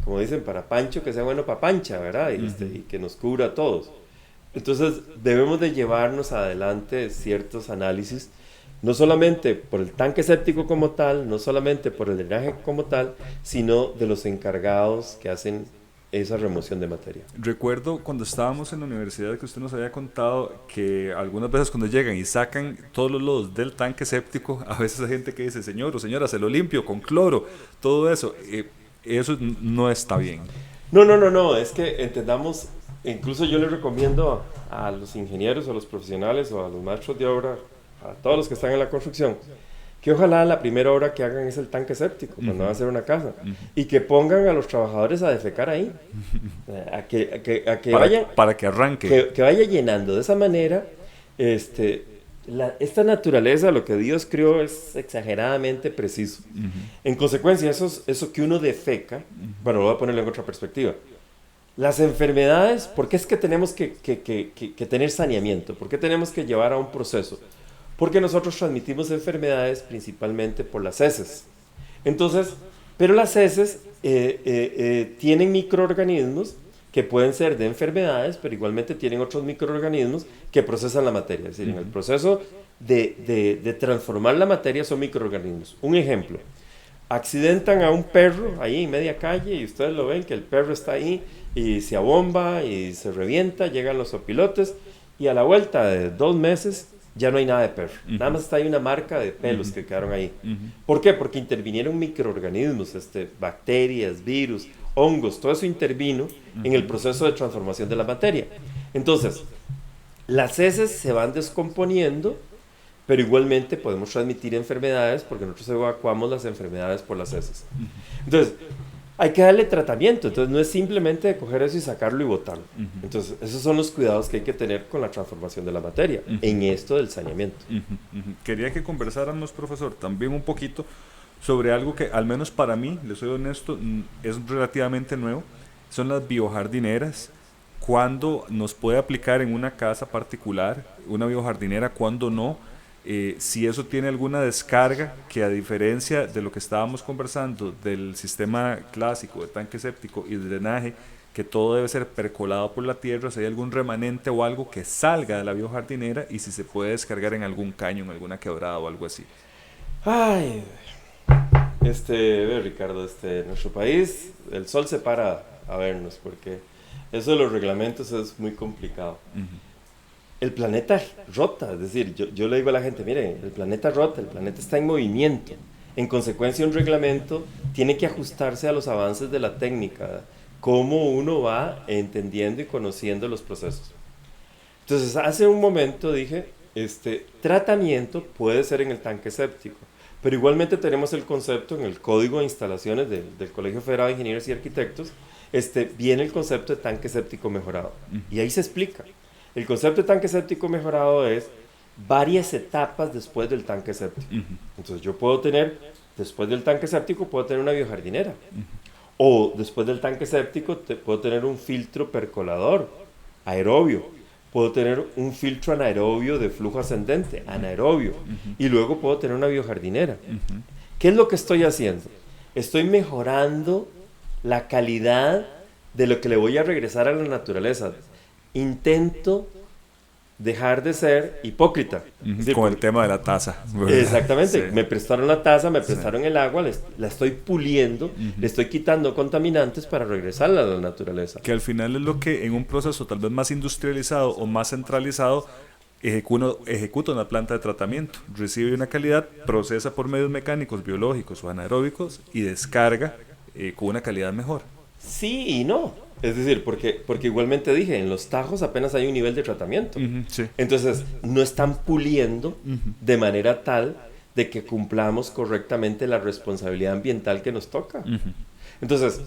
como dicen, para Pancho, que sea bueno para Pancha, ¿verdad? Y que nos cubra a todos. Entonces, debemos de llevarnos adelante ciertos análisis, no solamente por el tanque séptico como tal, no solamente por el drenaje como tal, sino de los encargados que hacen esa remoción de materia. Recuerdo cuando estábamos en la universidad que usted nos había contado que algunas veces cuando llegan y sacan todos los lodos del tanque séptico, a veces hay gente que dice, señor o señora, se lo limpio con cloro, todo eso. Eso no está bien. No, es que entendamos, incluso yo le recomiendo a los ingenieros, a los profesionales o a los maestros de obra, a todos los que están en la construcción, que ojalá la primera obra que hagan es el tanque séptico cuando van a hacer una casa y que pongan a los trabajadores a defecar ahí, a que vayan, para que arranque, que vaya llenando de esa manera. Esta naturaleza, lo que Dios creó, es exageradamente preciso. En consecuencia, eso que uno defeca, bueno, voy a ponerlo en otra perspectiva. Las enfermedades, ¿por qué es que tenemos que tener saneamiento? ¿Por qué tenemos que llevar a un proceso? Porque nosotros transmitimos enfermedades principalmente por las heces. Entonces, pero las heces tienen microorganismos que pueden ser de enfermedades, pero igualmente tienen otros microorganismos que procesan la materia. Es decir, en el proceso de transformar la materia son microorganismos. Un ejemplo, accidentan a un perro ahí en media calle y ustedes lo ven que el perro está ahí y se abomba y se revienta, llegan los opilotes y a la vuelta de 2 meses ya no hay nada de perro. Nada más está ahí una marca de pelos que quedaron ahí. ¿Por qué? Porque intervinieron microorganismos, bacterias, virus, hongos, todo eso intervino en el proceso de transformación de la materia. Entonces, las heces se van descomponiendo, pero igualmente podemos transmitir enfermedades porque nosotros evacuamos las enfermedades por las heces. Entonces, hay que darle tratamiento. Entonces, no es simplemente coger eso y sacarlo y botarlo. Entonces, esos son los cuidados que hay que tener con la transformación de la materia en esto del saneamiento. Quería que conversáramos, profesor, también un poquito sobre algo que, al menos para mí, les soy honesto, es relativamente nuevo. Son las biojardineras. ¿Cuándo nos puede aplicar en una casa particular una biojardinera? ¿Cuándo no? Si eso tiene alguna descarga, que a diferencia de lo que estábamos conversando del sistema clásico de tanque séptico y de drenaje, que todo debe ser percolado por la tierra, si hay algún remanente o algo que salga de la biojardinera y si se puede descargar en algún caño, en alguna quebrada o algo así. Ay, Ricardo, en nuestro país el sol se para a vernos porque eso de los reglamentos es muy complicado. El planeta rota, es decir, yo le digo a la gente, miren, el planeta rota, el planeta está en movimiento. En consecuencia, un reglamento tiene que ajustarse a los avances de la técnica, cómo uno va entendiendo y conociendo los procesos. Entonces, hace un momento dije, tratamiento puede ser en el tanque séptico, pero igualmente tenemos el concepto en el Código de Instalaciones del Colegio Federal de Ingenieros y Arquitectos, viene el concepto de tanque séptico mejorado. Y ahí se explica. El concepto de tanque séptico mejorado es varias etapas después del tanque séptico. Entonces yo puedo tener, después del tanque séptico, puedo tener una biojardinera. O después del tanque séptico, puedo tener un filtro percolador, aerobio. Puedo tener un filtro anaerobio de flujo ascendente, anaerobio. Y luego puedo tener una biojardinera. ¿Qué es lo que estoy haciendo? Estoy mejorando la calidad de lo que le voy a regresar a la naturaleza. Intento dejar de ser hipócrita. Con el tema de la taza. Exactamente. Sí. Me prestaron la taza, me prestaron el agua, la estoy puliendo, le estoy quitando contaminantes para regresarla a la naturaleza. Que al final es lo que en un proceso tal vez más industrializado o más centralizado ejecuta una planta de tratamiento. Recibe una calidad, procesa por medios mecánicos, biológicos o anaeróbicos y descarga con una calidad mejor. Sí y no. Es decir, porque igualmente dije, en los tajos apenas hay un nivel de tratamiento. Sí. Entonces, no están puliendo de manera tal de que cumplamos correctamente la responsabilidad ambiental que nos toca. Entonces,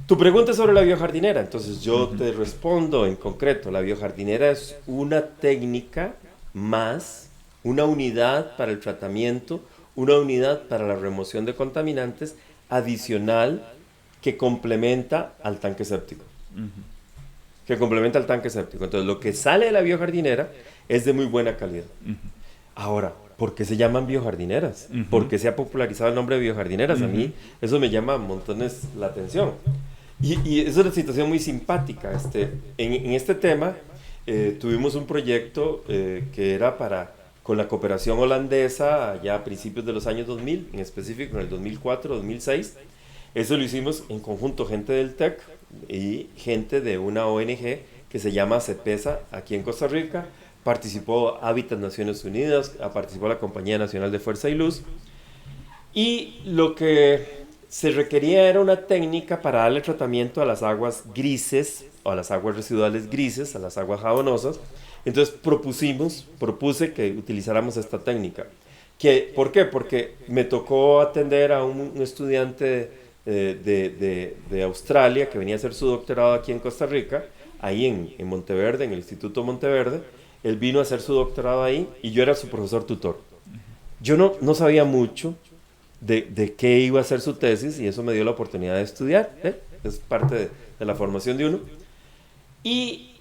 tu pregunta es sobre la biojardinera. Entonces, yo te respondo en concreto. La biojardinera es una técnica más, una unidad para el tratamiento, una unidad para la remoción de contaminantes adicional que complementa al tanque séptico. Que complementa al tanque séptico. Entonces, lo que sale de la biojardinera es de muy buena calidad. Ahora, ¿por qué se llaman biojardineras? ¿Por qué se ha popularizado el nombre de biojardineras? A mí eso me llama montones la atención. Y es una situación muy simpática. En este tema tuvimos un proyecto que era con la cooperación holandesa allá a principios de los años 2000, en específico en el 2004, 2006. Eso lo hicimos en conjunto, gente del TEC y gente de una ONG que se llama CEPESA aquí en Costa Rica. Participó Hábitat Naciones Unidas, participó la Compañía Nacional de Fuerza y Luz. Y lo que se requería era una técnica para darle tratamiento a las aguas grises, o a las aguas residuales grises, a las aguas jabonosas. Entonces propuse que utilizáramos esta técnica. ¿Por qué? Porque me tocó atender a un estudiante de Australia que venía a hacer su doctorado aquí en Costa Rica, ahí en Monteverde, en el Instituto Monteverde. Él vino a hacer su doctorado ahí y yo era su profesor tutor. Yo no sabía mucho de qué iba a ser su tesis y eso me dio la oportunidad de estudiar. Es parte de la formación de uno. Y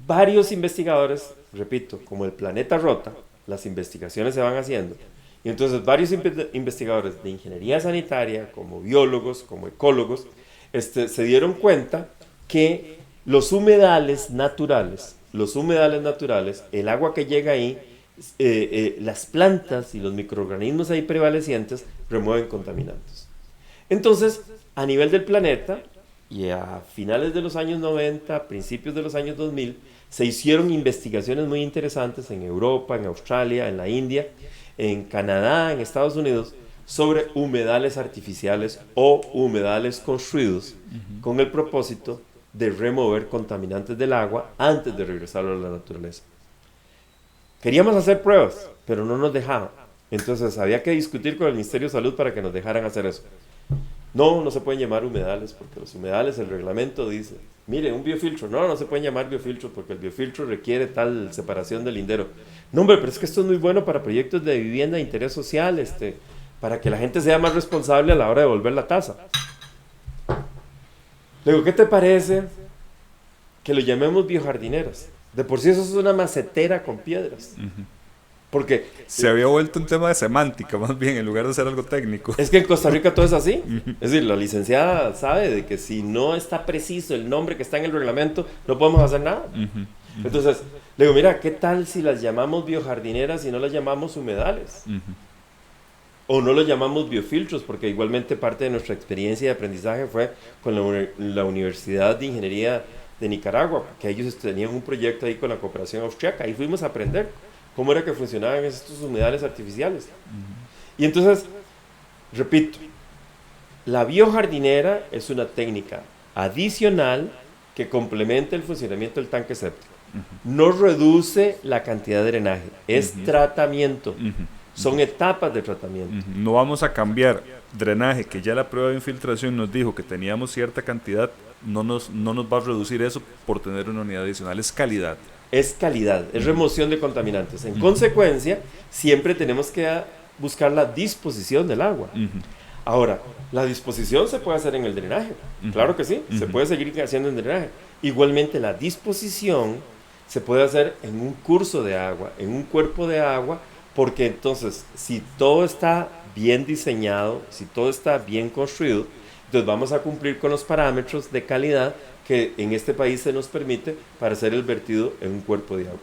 varios investigadores, repito, como el planeta rota, las investigaciones se van haciendo. Y entonces varios investigadores de ingeniería sanitaria, como biólogos, como ecólogos, se dieron cuenta que los humedales naturales, el agua que llega ahí, las plantas y los microorganismos ahí prevalecientes remueven contaminantes. Entonces, a nivel del planeta, y a finales de los años 90, principios de los años 2000, se hicieron investigaciones muy interesantes en Europa, en Australia, en la India, en Canadá, en Estados Unidos, sobre humedales artificiales o humedales construidos con el propósito de remover contaminantes del agua antes de regresarlo a la naturaleza. Queríamos hacer pruebas, pero no nos dejaban. Entonces había que discutir con el Ministerio de Salud para que nos dejaran hacer eso. No se pueden llamar humedales, porque los humedales, el reglamento dice, mire, un biofiltro, no se pueden llamar biofiltros, porque el biofiltro requiere tal separación del lindero. No, hombre, pero es que esto es muy bueno para proyectos de vivienda de interés social, para que la gente sea más responsable a la hora de devolver la tasa. Le digo, ¿qué te parece que lo llamemos biojardineras? De por sí eso es una macetera con piedras. Porque se había vuelto un tema de semántica, más bien, en lugar de ser algo técnico. Es que en Costa Rica todo es así. Es decir, la licenciada sabe de que si no está preciso el nombre que está en el reglamento, no podemos hacer nada. Entonces, le digo, mira, ¿qué tal si las llamamos biojardineras y no las llamamos humedales? O no los llamamos biofiltros, porque igualmente parte de nuestra experiencia de aprendizaje fue con la Universidad de Ingeniería de Nicaragua, que ellos tenían un proyecto ahí con la cooperación austriaca, y fuimos a aprender cómo era que funcionaban estos humedales artificiales. Y entonces, repito, la biojardinera es una técnica adicional que complementa el funcionamiento del tanque séptico. No reduce la cantidad de drenaje, es tratamiento. Son etapas de tratamiento. No vamos a cambiar drenaje, que ya la prueba de infiltración nos dijo que teníamos cierta cantidad, no nos va a reducir eso por tener una unidad adicional, es calidad. Es calidad, es remoción de contaminantes. En consecuencia, siempre tenemos que buscar la disposición del agua. Ahora, la disposición se puede hacer en el drenaje, claro que sí, se puede seguir haciendo en drenaje. Igualmente, la disposición se puede hacer en un curso de agua, en un cuerpo de agua, porque entonces, si todo está bien diseñado, si todo está bien construido, entonces vamos a cumplir con los parámetros de calidad que en este país se nos permite para hacer el vertido en un cuerpo de agua.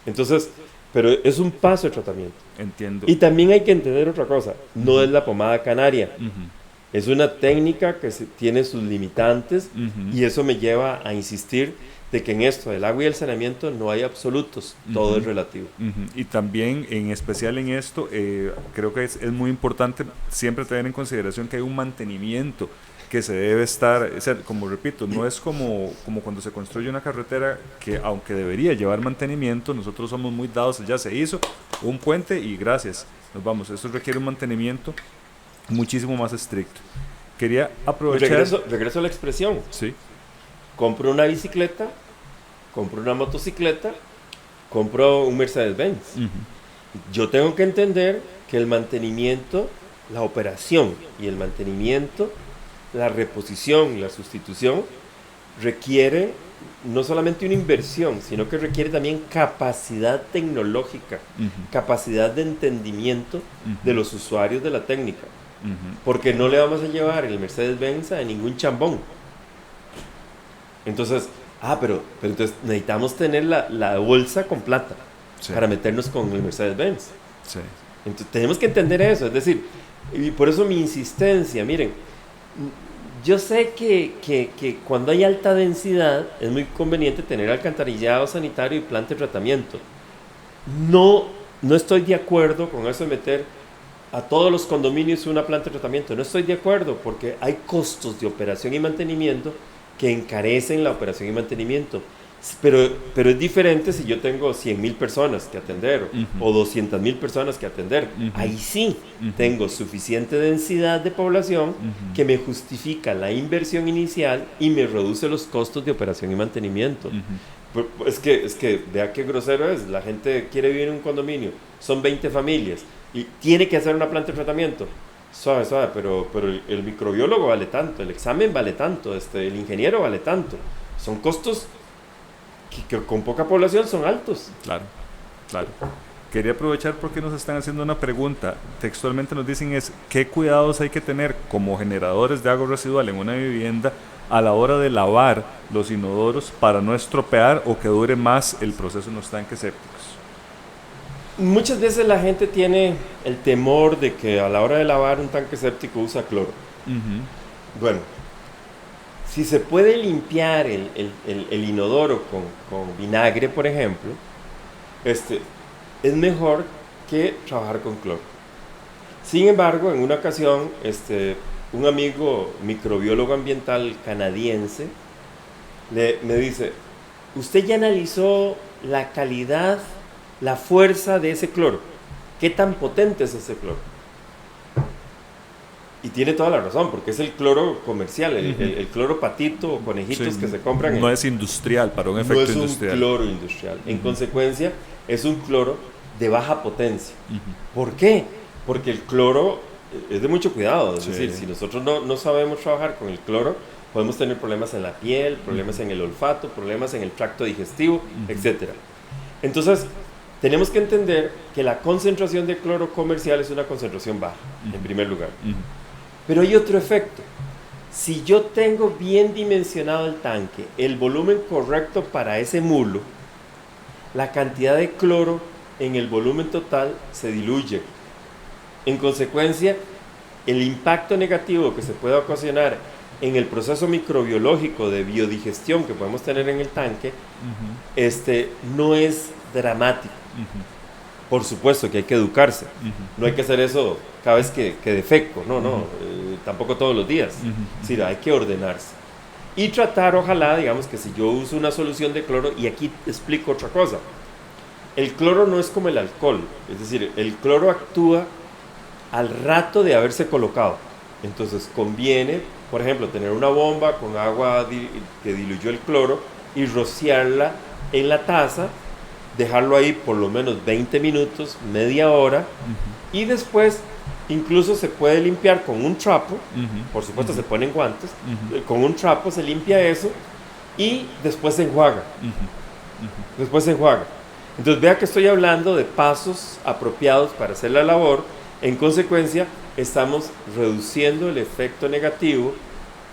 Entonces, pero es un paso de tratamiento. Entiendo. Y también hay que entender otra cosa, no es la pomada canaria. Es una técnica que tiene sus limitantes y eso me lleva a insistir de que en esto del agua y el saneamiento no hay absolutos, todo es relativo. Y también, en especial en esto, creo que es muy importante siempre tener en consideración que hay un mantenimiento que se debe estar, o sea, como repito, no es como cuando se construye una carretera que aunque debería llevar mantenimiento, nosotros somos muy dados, ya se hizo un puente y gracias, nos vamos. Esto requiere un mantenimiento muchísimo más estricto. Quería aprovechar... Regreso a la expresión. Sí. Compro una bicicleta, compro una motocicleta, compro un Mercedes-Benz. Yo tengo que entender que el mantenimiento, la operación y el mantenimiento, la reposición y la sustitución requiere no solamente una inversión, sino que requiere también capacidad tecnológica, capacidad de entendimiento de los usuarios de la técnica. Porque no le vamos a llevar el Mercedes-Benz a ningún chambón. Entonces, pero entonces necesitamos tener la bolsa con plata para meternos con el Mercedes-Benz. Entonces tenemos que entender eso, es decir, y por eso mi insistencia, miren, yo sé que cuando hay alta densidad es muy conveniente tener alcantarillado sanitario y planta de tratamiento. No estoy de acuerdo con eso de meter a todos los condominios una planta de tratamiento, no estoy de acuerdo porque hay costos de operación y mantenimiento que encarecen la operación y mantenimiento. Pero es diferente si yo tengo 100,000 personas que atender o 200,000 personas que atender. Ahí sí tengo suficiente densidad de población que me justifica la inversión inicial y me reduce los costos de operación y mantenimiento. Es que vea qué grosero es. La gente quiere vivir en un condominio, son 20 familias y tiene que hacer una planta de tratamiento. Suave, pero el microbiólogo vale tanto, el examen vale tanto, el ingeniero vale tanto. Son costos que con poca población son altos. Claro. Quería aprovechar porque nos están haciendo una pregunta. Textualmente nos dicen ¿qué cuidados hay que tener como generadores de agua residual en una vivienda a la hora de lavar los inodoros para no estropear o que dure más el proceso en los tanques sépticos? Muchas veces la gente tiene el temor de que a la hora de lavar un tanque séptico usa cloro. Bueno, si se puede limpiar el inodoro con vinagre, por ejemplo, es mejor que trabajar con cloro. Sin embargo, en una ocasión, un amigo microbiólogo ambiental canadiense me dice, ¿usted ya analizó la calidad, la fuerza de ese cloro? ¿Qué tan potente es ese cloro? Y tiene toda la razón, porque es el cloro comercial, el cloro patito o conejitos que se compran. No es industrial, para un efecto industrial. No es un cloro industrial. En consecuencia, es un cloro de baja potencia. ¿Por qué? Porque el cloro es de mucho cuidado. Es decir, si nosotros no sabemos trabajar con el cloro, podemos tener problemas en la piel, problemas en el olfato, problemas en el tracto digestivo, etc. Entonces, tenemos que entender que la concentración de cloro comercial es una concentración baja, en primer lugar. Pero hay otro efecto. Si yo tengo bien dimensionado el tanque, el volumen correcto para ese mulo, la cantidad de cloro en el volumen total se diluye. En consecuencia, el impacto negativo que se puede ocasionar en el proceso microbiológico de biodigestión que podemos tener en el tanque, no es dramático. Por supuesto que hay que educarse. No hay que hacer eso cada vez que defeco, tampoco todos los días. Sí, hay que ordenarse. Y tratar, ojalá, digamos que si yo uso una solución de cloro, y aquí explico otra cosa. El cloro no es como el alcohol, es decir, el cloro actúa al rato de haberse colocado. Entonces conviene, por ejemplo, tener una bomba con agua que diluyó el cloro y rociarla en la taza, dejarlo ahí por lo menos 20 minutos, media hora, y después incluso se puede limpiar con un trapo, por supuesto se ponen guantes, con un trapo se limpia eso y después se enjuaga. Después se enjuaga. Entonces vea que estoy hablando de pasos apropiados para hacer la labor. En consecuencia, estamos reduciendo el efecto negativo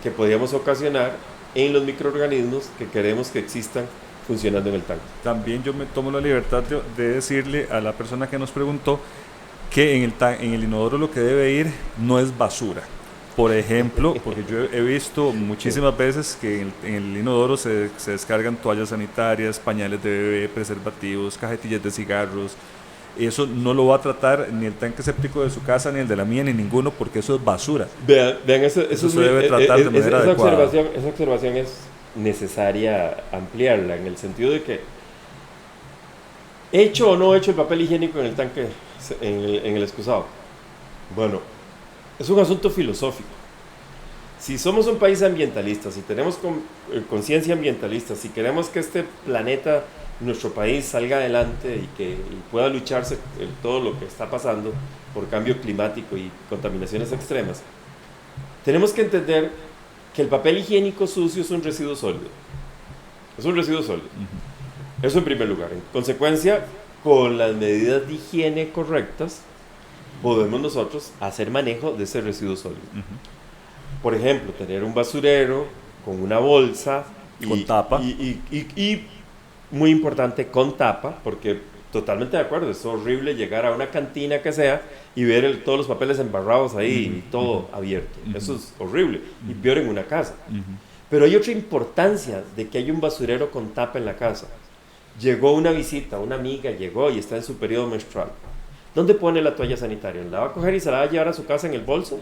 que podríamos ocasionar en los microorganismos que queremos que existan funcionando en el tanque. También yo me tomo la libertad de decirle a la persona que nos preguntó que en el inodoro lo que debe ir no es basura. Por ejemplo, porque yo he visto muchísimas veces que en el inodoro se descargan toallas sanitarias, pañales de bebé, preservativos, cajetillas de cigarros. Eso no lo va a tratar ni el tanque séptico de su casa, ni el de la mía, ni ninguno, porque eso es basura. Vean, eso se debe tratar de manera adecuada. Esa observación es necesaria ampliarla, en el sentido de que ¿hecho o no hecho el papel higiénico en el tanque, en el excusado? Bueno, es un asunto filosófico. Si somos un país ambientalista, si tenemos conciencia ambientalista, si queremos que este planeta, nuestro país, salga adelante y pueda lucharse todo lo que está pasando por cambio climático y contaminaciones extremas, tenemos que entender que el papel higiénico sucio es un residuo sólido. Es un residuo sólido. Eso en primer lugar. En consecuencia, con las medidas de higiene correctas, podemos nosotros hacer manejo de ese residuo sólido. Por ejemplo, tener un basurero con una bolsa con tapa. Y muy importante, con tapa, porque totalmente de acuerdo, es horrible llegar a una cantina que sea y ver todos los papeles embarrados ahí y todo abierto. Eso es horrible, y peor en una casa. Pero hay otra importancia de que haya un basurero con tapa en la casa. Llegó una visita, una amiga llegó y está en su periodo menstrual. ¿Dónde pone la toalla sanitaria? ¿La va a coger y se la va a llevar a su casa en el bolso?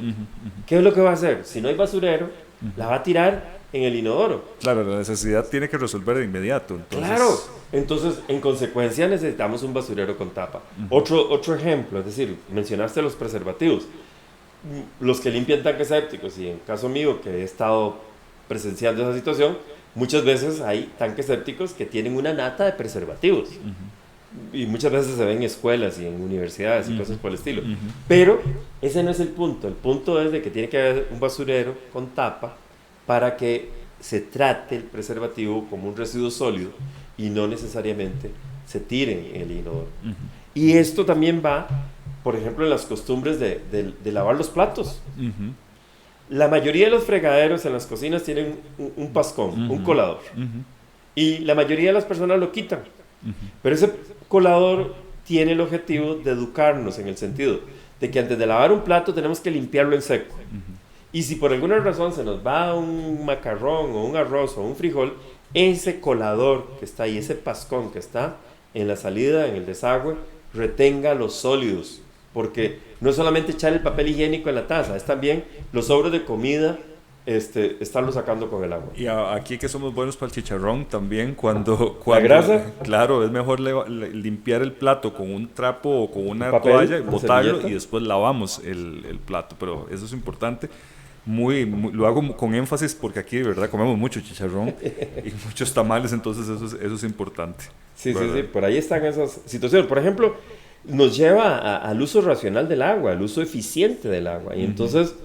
¿Qué es lo que va a hacer? Si no hay basurero, la va a tirar en el inodoro. Claro, la necesidad tiene que resolver de inmediato. Entonces... Claro, entonces en consecuencia necesitamos un basurero con tapa. Otro ejemplo, es decir, mencionaste los preservativos. Los que limpian tanques sépticos, y en caso mío que he estado presenciando esa situación, muchas veces hay tanques sépticos que tienen una nata de preservativos. Y muchas veces se ven en escuelas y en universidades y cosas por el estilo. Pero ese no es el punto. El punto es de que tiene que haber un basurero con tapa para que se trate el preservativo como un residuo sólido y no necesariamente se tire en el inodoro. Y esto también va, por ejemplo, en las costumbres de lavar los platos. La mayoría de los fregaderos en las cocinas tienen un pascón, un colador. Y la mayoría de las personas lo quitan. Pero ese colador tiene el objetivo de educarnos en el sentido de que antes de lavar un plato tenemos que limpiarlo en seco. Y si por alguna razón se nos va un macarrón o un arroz o un frijol, ese colador que está ahí, ese pascón que está en la salida, en el desagüe, retenga los sólidos. Porque no es solamente echar el papel higiénico en la taza, es también los sobres de comida, estarlo sacando con el agua. Y aquí que somos buenos para el chicharrón también, cuando ¿La grasa? Claro, es mejor limpiar el plato con un trapo o con una papel, toalla, botarlo servilleta, y después lavamos el plato, pero eso es importante. Lo hago con énfasis porque aquí de verdad comemos mucho chicharrón y muchos tamales, entonces eso es importante. Sí, por ahí están esas situaciones. Por ejemplo, nos lleva al uso racional del agua, al uso eficiente del agua. Y entonces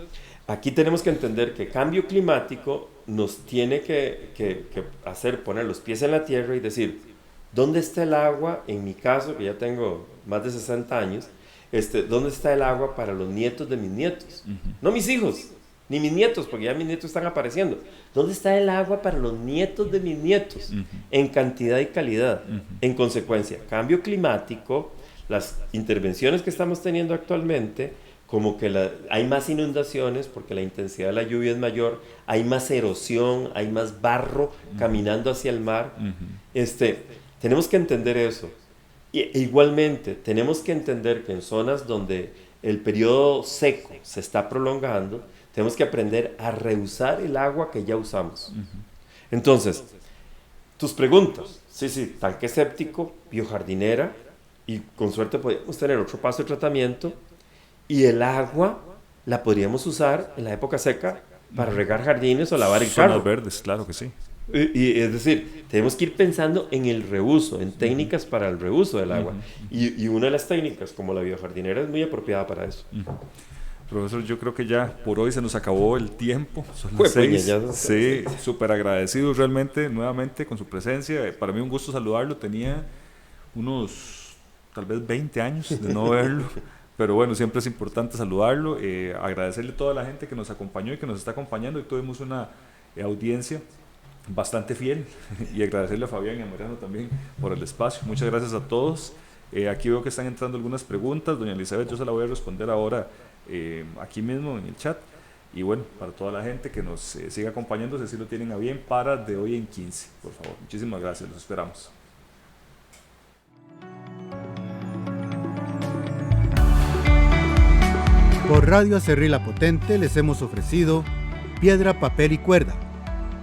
aquí tenemos que entender que cambio climático nos tiene que hacer poner los pies en la tierra y decir, ¿dónde está el agua? En mi caso, que ya tengo más de 60 años, ¿dónde está el agua para los nietos de mis nietos? No mis hijos, ni mis nietos, porque ya mis nietos están apareciendo. ¿Dónde está el agua para los nietos de mis nietos? En cantidad y calidad. En consecuencia, cambio climático, las intervenciones que estamos teniendo actualmente, como que hay más inundaciones porque la intensidad de la lluvia es mayor, hay más erosión, hay más barro caminando hacia el mar. Tenemos que entender eso. E igualmente, tenemos que entender que en zonas donde el periodo seco se está prolongando, tenemos que aprender a reusar el agua que ya usamos. Entonces, tus preguntas, sí, tanque séptico, biojardinera, y con suerte podríamos tener otro paso de tratamiento, y el agua la podríamos usar en la época seca para regar jardines o lavar el carro. Zonas verdes, claro que sí. Y es decir, tenemos que ir pensando en el reuso, en técnicas para el reuso del agua. Y una de las técnicas, como la biojardinera, es muy apropiada para eso. Profesor, yo creo que ya por hoy se nos acabó el tiempo. Son las 6. Sí, súper agradecido realmente nuevamente con su presencia. Para mí un gusto saludarlo. Tenía unos tal vez 20 años de no verlo. Pero bueno, siempre es importante saludarlo. Agradecerle a toda la gente que nos acompañó y que nos está acompañando. Y tuvimos una audiencia bastante fiel. Y agradecerle a Fabián y a Mariano también por el espacio. Muchas gracias a todos. Aquí veo que están entrando algunas preguntas. Doña Elizabeth, yo se la voy a responder ahora aquí mismo en el chat. Y bueno, para toda la gente que nos siga acompañando, si lo tienen a bien, para de hoy en 15, por favor. Muchísimas gracias, los esperamos. Por Radio Acerrí La Potente les hemos ofrecido Piedra, Papel y Cuerda,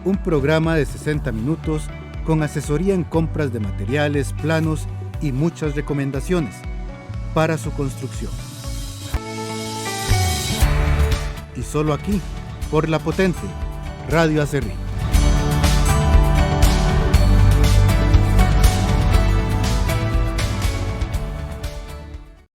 un programa de 60 minutos con asesoría en compras de materiales, planos y muchas recomendaciones para su construcción. Y solo aquí, por La Potente, Radio Acerrí.